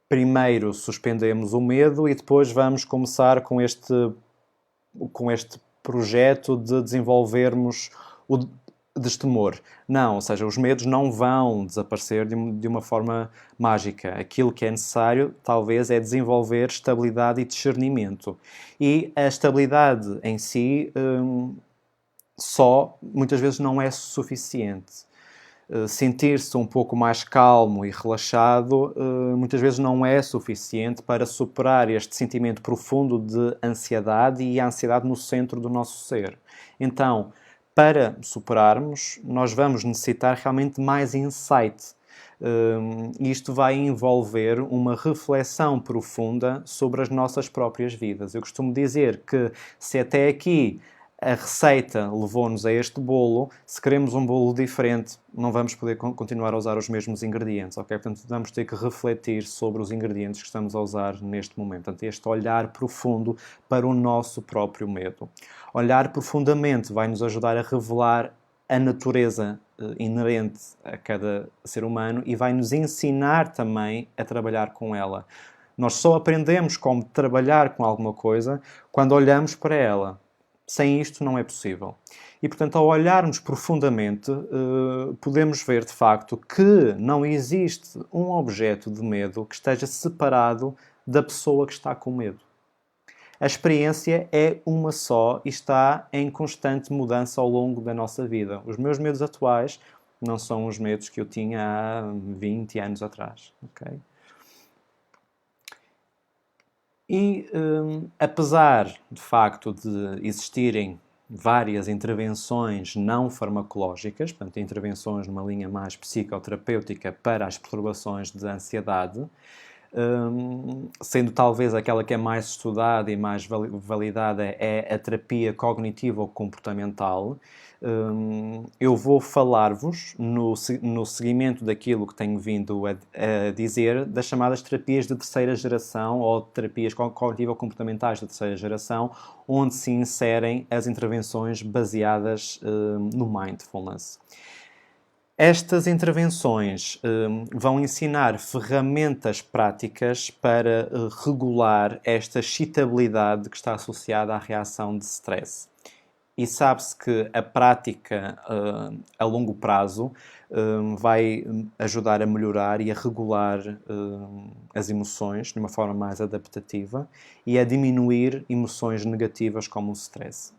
primeiro suspendemos o medo e depois vamos começar com este projeto de desenvolvermos o destemor. Não, ou seja, os medos não vão desaparecer de uma forma mágica. Aquilo que é necessário, talvez, é desenvolver estabilidade e discernimento. E a estabilidade em si, só, muitas vezes não é suficiente. Sentir-se um pouco mais calmo e relaxado muitas vezes não é suficiente para superar este sentimento profundo de ansiedade e a ansiedade no centro do nosso ser. Então, para superarmos, nós vamos necessitar realmente de mais insight. Isto vai envolver uma reflexão profunda sobre as nossas próprias vidas. Eu costumo dizer que se até aqui a receita levou-nos a este bolo, se queremos um bolo diferente, não vamos poder continuar a usar os mesmos ingredientes, ok? Portanto, vamos ter que refletir sobre os ingredientes que estamos a usar neste momento. Portanto, este olhar profundo para o nosso próprio medo. Olhar profundamente vai nos ajudar a revelar a natureza inerente a cada ser humano e vai nos ensinar também a trabalhar com ela. Nós só aprendemos como trabalhar com alguma coisa quando olhamos para ela. Sem isto não é possível. E, portanto, ao olharmos profundamente, podemos ver, de facto, que não existe um objeto de medo que esteja separado da pessoa que está com medo. A experiência é uma só e está em constante mudança ao longo da nossa vida. Os meus medos atuais não são os medos que eu tinha há 20 anos atrás. Okay? E, apesar, de facto, de existirem várias intervenções não farmacológicas, portanto, intervenções numa linha mais psicoterapêutica para as perturbações de ansiedade, sendo talvez aquela que é mais estudada e mais validada é a terapia cognitivo-comportamental, eu vou falar-vos, no seguimento daquilo que tenho vindo a dizer, das chamadas terapias de terceira geração ou terapias cognitivo-comportamentais de terceira geração, onde se inserem as intervenções baseadas no mindfulness. Estas intervenções vão ensinar ferramentas práticas para regular esta excitabilidade que está associada à reação de stress. E sabe-se que a prática a longo prazo vai ajudar a melhorar e a regular as emoções de uma forma mais adaptativa e a diminuir emoções negativas como o stress.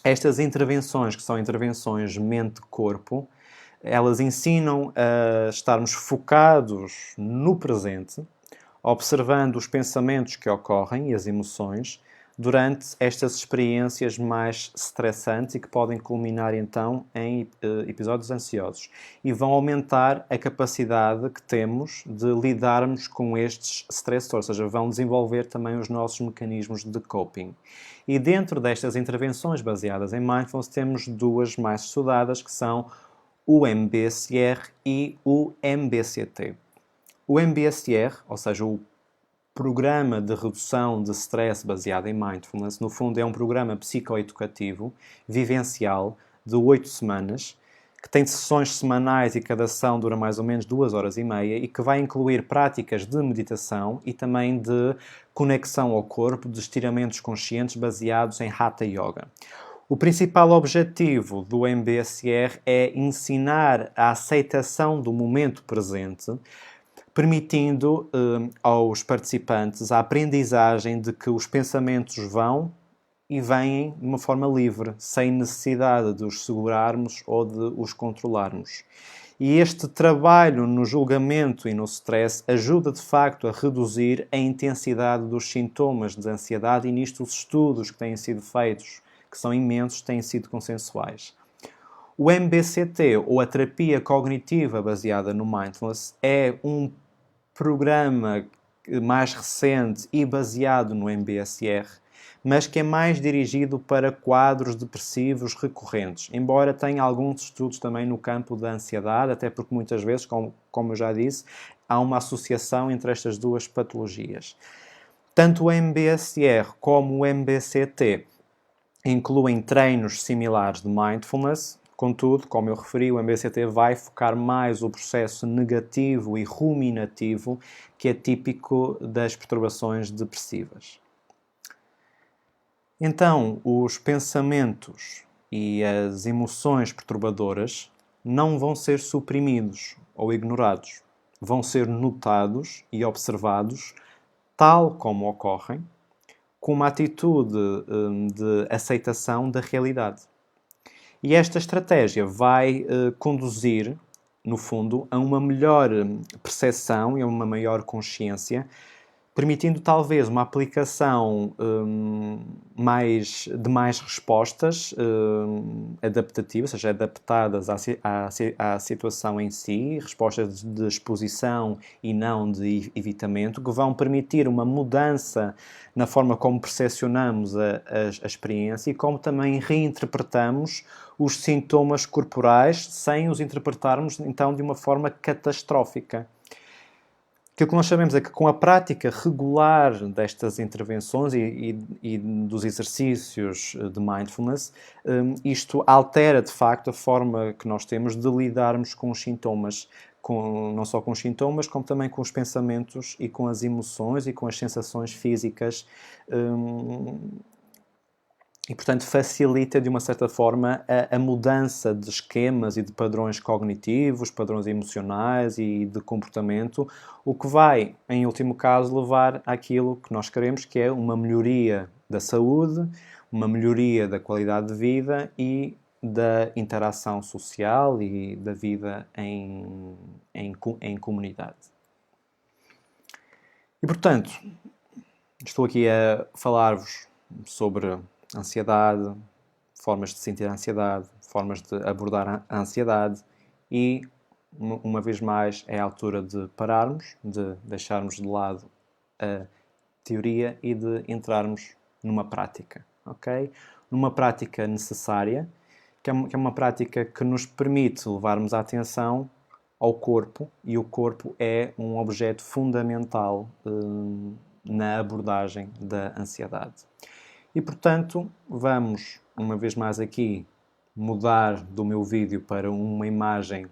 Estas intervenções, que são intervenções mente-corpo, Elas ensinam a estarmos focados no presente, observando os pensamentos que ocorrem e as emoções durante estas experiências mais stressantes e que podem culminar então em episódios ansiosos. E vão aumentar a capacidade que temos de lidarmos com estes stressores, ou seja, vão desenvolver também os nossos mecanismos de coping. E dentro destas intervenções baseadas em mindfulness temos duas mais estudadas, que são o MBSR e o MBCT. O MBSR, ou seja, o Programa de Redução de Stress baseado em Mindfulness, no fundo é um programa psicoeducativo, vivencial, de 8 semanas, que tem sessões semanais e cada sessão dura mais ou menos 2 horas e meia e que vai incluir práticas de meditação e também de conexão ao corpo, de estiramentos conscientes baseados em Hatha Yoga. O principal objetivo do MBSR é ensinar a aceitação do momento presente, permitindo aos participantes a aprendizagem de que os pensamentos vão e vêm de uma forma livre, sem necessidade de os segurarmos ou de os controlarmos. E este trabalho no julgamento e no stress ajuda de facto a reduzir a intensidade dos sintomas de ansiedade, e nisto os estudos que têm sido feitos, que são imensos, têm sido consensuais. O MBCT, ou a terapia cognitiva baseada no mindfulness, é um programa mais recente e baseado no MBSR, mas que é mais dirigido para quadros depressivos recorrentes, embora tenha alguns estudos também no campo da ansiedade, até porque muitas vezes, como eu já disse, há uma associação entre estas duas patologias. Tanto o MBSR como o MBCT incluem treinos similares de mindfulness. Contudo, como eu referi, o MBCT vai focar mais o processo negativo e ruminativo que é típico das perturbações depressivas. Então, os pensamentos e as emoções perturbadoras não vão ser suprimidos ou ignorados. Vão ser notados e observados tal como ocorrem, com uma atitude de aceitação da realidade. E esta estratégia vai conduzir, no fundo, a uma melhor percepção e a uma maior consciência, permitindo talvez uma aplicação de mais respostas adaptativas, ou seja, adaptadas à situação em si, respostas de exposição e não de evitamento, que vão permitir uma mudança na forma como percepcionamos a experiência e como também reinterpretamos os sintomas corporais sem os interpretarmos então de uma forma catastrófica. Aquilo que nós sabemos é que com a prática regular destas intervenções e dos exercícios de mindfulness, isto altera de facto a forma que nós temos de lidarmos com os sintomas, não só com os sintomas, como também com os pensamentos e com as emoções e com as sensações físicas. E, portanto, facilita, de uma certa forma, a mudança de esquemas e de padrões cognitivos, padrões emocionais e de comportamento, o que vai, em último caso, levar àquilo que nós queremos, que é uma melhoria da saúde, uma melhoria da qualidade de vida e da interação social e da vida em comunidade. E, portanto, estou aqui a falar-vos sobre ansiedade, formas de sentir a ansiedade, formas de abordar a ansiedade e, uma vez mais, é a altura de pararmos, de deixarmos de lado a teoria e de entrarmos numa prática, ok? Numa prática necessária, que é uma prática que nos permite levarmos a atenção ao corpo, e o corpo é um objeto fundamental na abordagem da ansiedade. E, portanto, vamos, uma vez mais aqui, mudar do meu vídeo para uma imagem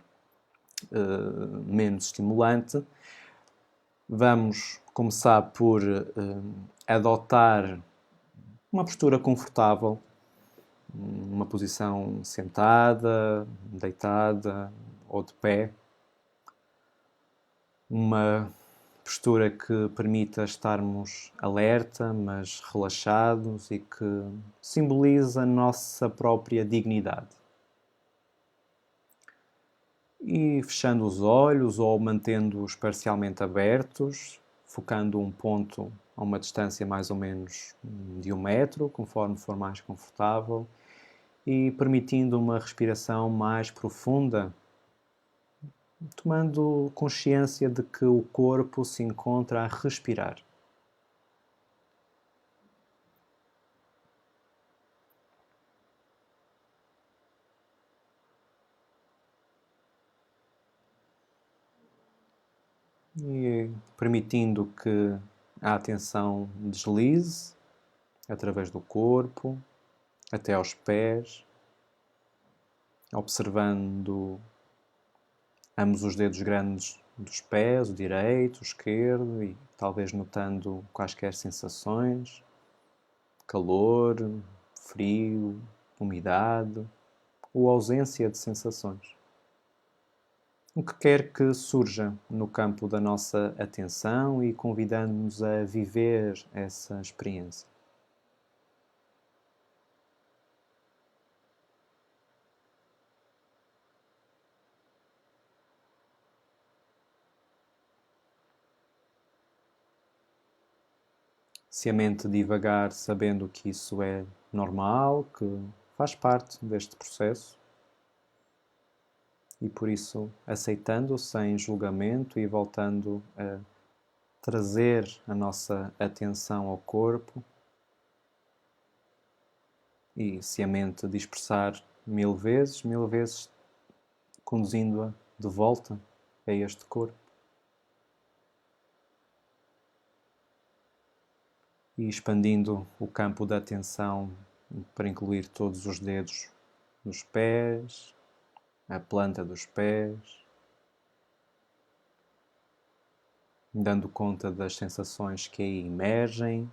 menos estimulante. Vamos começar por adotar uma postura confortável, uma posição sentada, deitada ou de pé. Uma postura que permita estarmos alerta, mas relaxados e que simboliza a nossa própria dignidade. E fechando os olhos ou mantendo-os parcialmente abertos, focando um ponto a uma distância mais ou menos de 1 metro, conforme for mais confortável, e permitindo uma respiração mais profunda, tomando consciência de que o corpo se encontra a respirar. E permitindo que a atenção deslize através do corpo, até aos pés, observando ambos os dedos grandes dos pés, o direito, o esquerdo, e talvez notando quaisquer sensações, calor, frio, umidade ou ausência de sensações. O que quer que surja no campo da nossa atenção e convidando-nos a viver essa experiência. Se a mente divagar sabendo que isso é normal, que faz parte deste processo, e por isso aceitando sem julgamento e voltando a trazer a nossa atenção ao corpo, e se a mente dispersar mil vezes, conduzindo-a de volta a este corpo. E expandindo o campo da atenção para incluir todos os dedos dos pés, a planta dos pés, dando conta das sensações que aí emergem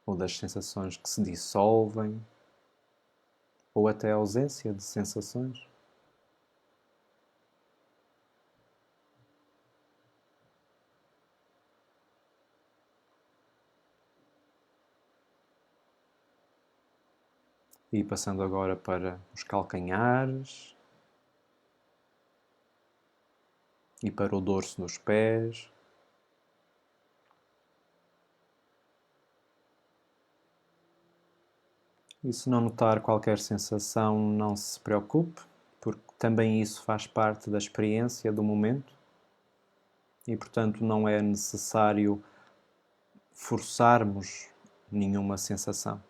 ou das sensações que se dissolvem ou até a ausência de sensações. E passando agora para os calcanhares e para o dorso dos pés. E se não notar qualquer sensação, não se preocupe, porque também isso faz parte da experiência do momento e, portanto, não é necessário forçarmos nenhuma sensação.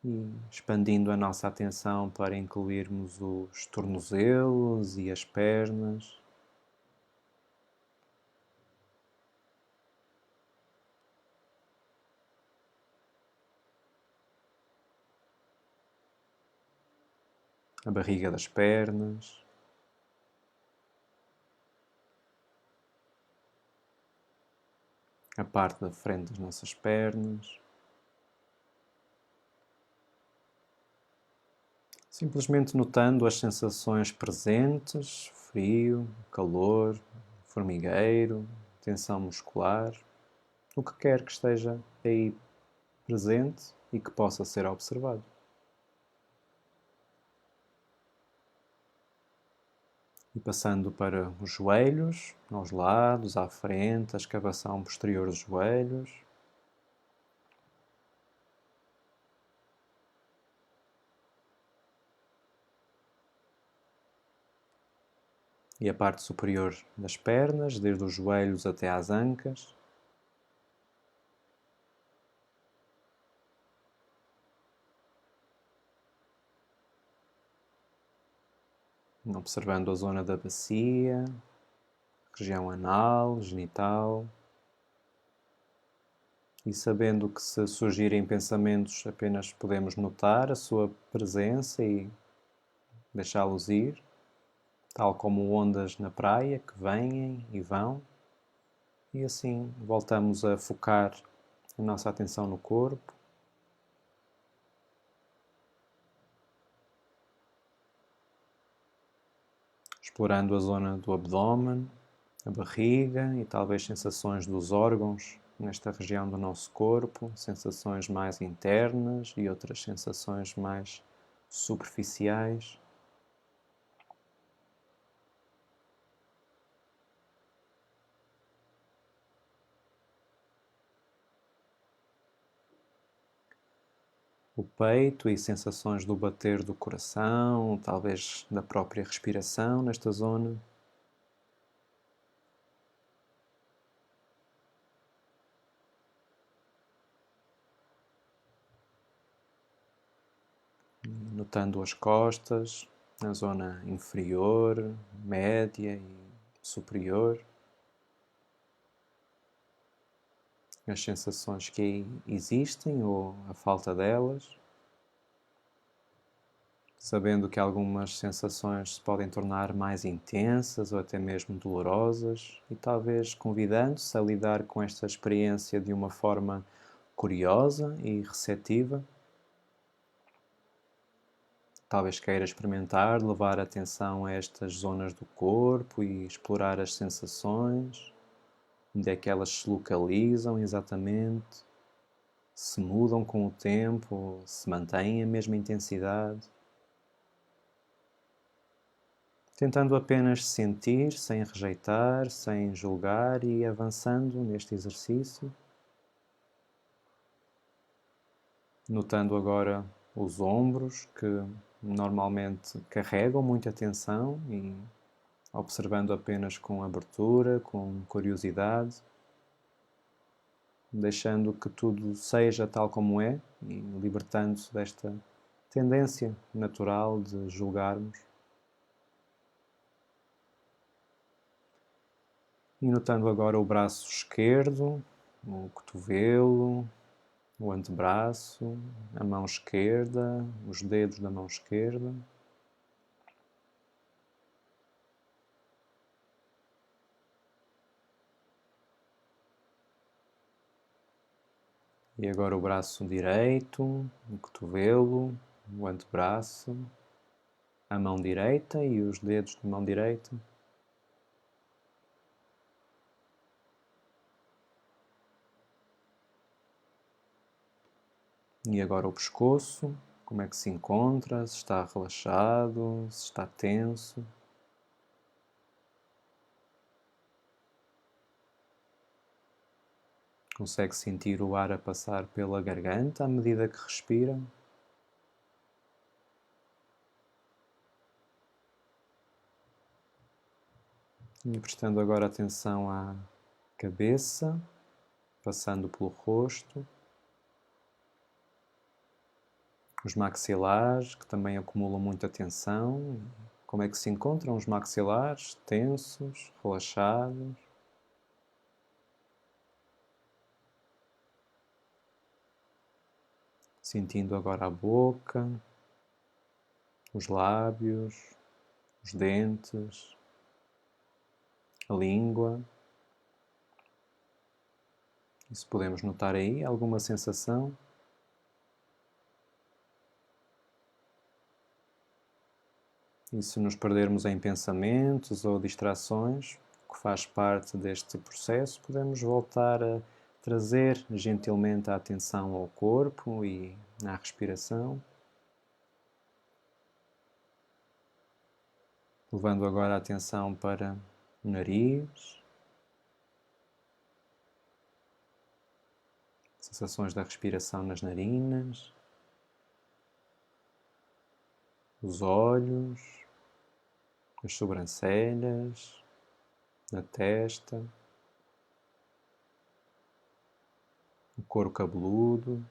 E expandindo a nossa atenção para incluirmos os tornozelos e as pernas. A barriga das pernas. A parte da frente das nossas pernas. Simplesmente notando as sensações presentes, frio, calor, formigueiro, tensão muscular, o que quer que esteja aí presente e que possa ser observado. E passando para os joelhos, aos lados, à frente, a escavação posterior dos joelhos. E a parte superior das pernas, desde os joelhos até às ancas. Observando a zona da bacia, região anal, genital. E sabendo que se surgirem pensamentos apenas podemos notar a sua presença e deixá-los ir, tal como ondas na praia que vêm e vão. E assim voltamos a focar a nossa atenção no corpo. Explorando a zona do abdômen, a barriga e talvez sensações dos órgãos nesta região do nosso corpo, sensações mais internas e outras sensações mais superficiais. O peito e sensações do bater do coração, talvez da própria respiração nesta zona. Notando as costas, na zona inferior, média e superior. As sensações que aí existem ou a falta delas. Sabendo que algumas sensações se podem tornar mais intensas ou até mesmo dolorosas, e talvez convidando-se a lidar com esta experiência de uma forma curiosa e receptiva. Talvez queira experimentar, levar atenção a estas zonas do corpo e explorar as sensações, onde é que elas se localizam exatamente, se mudam com o tempo, se mantêm a mesma intensidade. Tentando apenas sentir, sem rejeitar, sem julgar e avançando neste exercício. Notando agora os ombros que normalmente carregam muita atenção e observando apenas com abertura, com curiosidade, deixando que tudo seja tal como é e libertando-se desta tendência natural de julgarmos. E notando agora o braço esquerdo, o cotovelo, o antebraço, a mão esquerda, os dedos da mão esquerda. E agora o braço direito, o cotovelo, o antebraço, a mão direita e os dedos da mão direita. E agora o pescoço, como é que se encontra, se está relaxado, se está tenso. Consegue sentir o ar a passar pela garganta à medida que respira. E prestando agora atenção à cabeça, passando pelo rosto. Os maxilares, que também acumulam muita tensão. Como é que se encontram os maxilares? Tensos, relaxados. Sentindo agora a boca, os lábios, os dentes, a língua. E se podemos notar aí alguma sensação. E se nos perdermos em pensamentos ou distrações, o que faz parte deste processo, podemos voltar a trazer gentilmente a atenção ao corpo e à respiração. Levando agora a atenção para o nariz, sensações da respiração nas narinas, os olhos, as sobrancelhas, a testa, o couro cabeludo,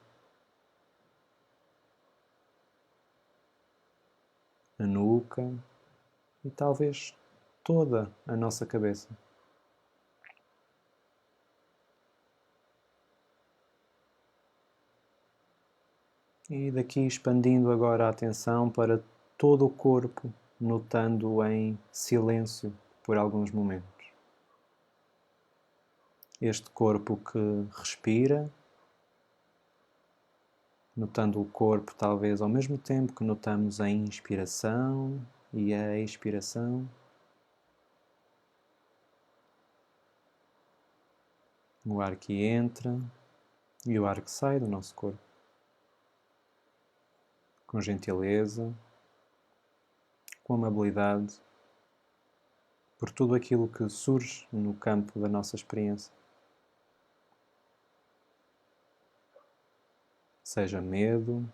a nuca e talvez toda a nossa cabeça. E daqui expandindo agora a atenção para todo o corpo, notando em silêncio por alguns momentos. Este corpo que respira, notando o corpo talvez ao mesmo tempo que notamos a inspiração e a expiração. O ar que entra e o ar que sai do nosso corpo. Com gentileza, com amabilidade, por tudo aquilo que surge no campo da nossa experiência. Seja medo,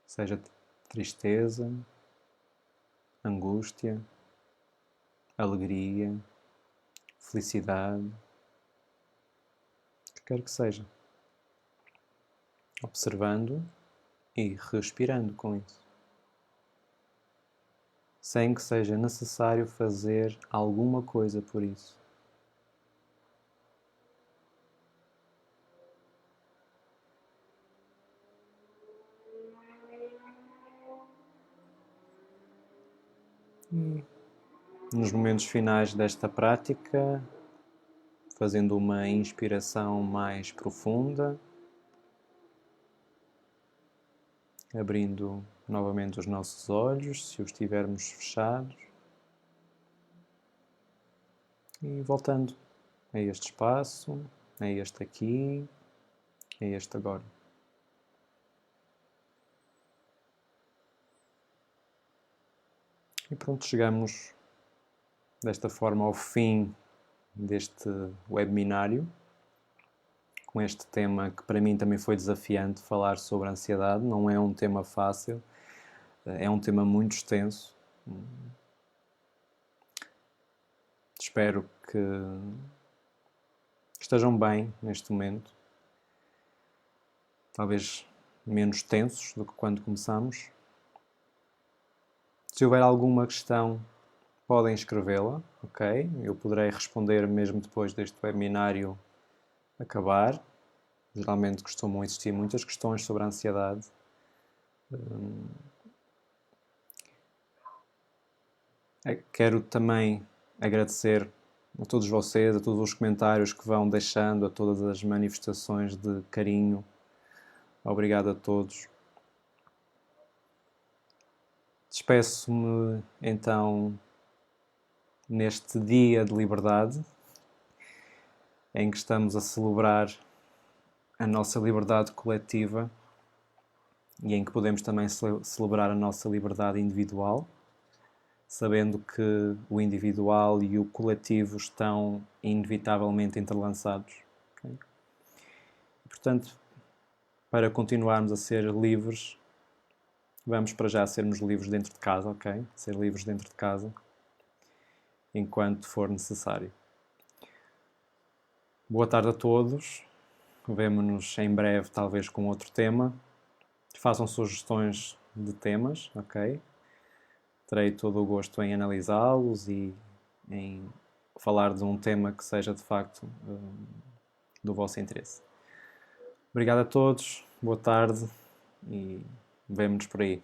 seja tristeza, angústia, alegria, felicidade, o que quer que seja. Observando e respirando com isso. Sem que seja necessário fazer alguma coisa por isso. E nos momentos finais desta prática, fazendo uma inspiração mais profunda, abrindo novamente os nossos olhos, se os tivermos fechados, e voltando a este espaço, a este aqui, a este agora. E pronto, chegamos desta forma ao fim deste webinário, com este tema que para mim também foi desafiante, falar sobre a ansiedade. Não é um tema fácil, é um tema muito extenso. Espero que estejam bem neste momento, talvez menos tensos do que quando começamos. Se houver alguma questão, podem escrevê-la, ok? Eu poderei responder mesmo depois deste webinário acabar. Geralmente costumam existir muitas questões sobre a ansiedade. Quero também agradecer a todos vocês, a todos os comentários que vão deixando, a todas as manifestações de carinho. Obrigado a todos. Despeço-me então neste dia de liberdade, em que estamos a celebrar a nossa liberdade coletiva e em que podemos também celebrar a nossa liberdade individual, sabendo que o individual e o coletivo estão inevitavelmente entrelaçados. Okay? E, portanto, para continuarmos a ser livres, vamos para já sermos livres dentro de casa, ok? Ser livres dentro de casa, enquanto for necessário. Boa tarde a todos. Vemo-nos em breve, talvez com outro tema. Façam sugestões de temas, ok? Terei todo o gosto em analisá-los e em falar de um tema que seja de facto do vosso interesse. Obrigado a todos, boa tarde e vemo-nos por aí.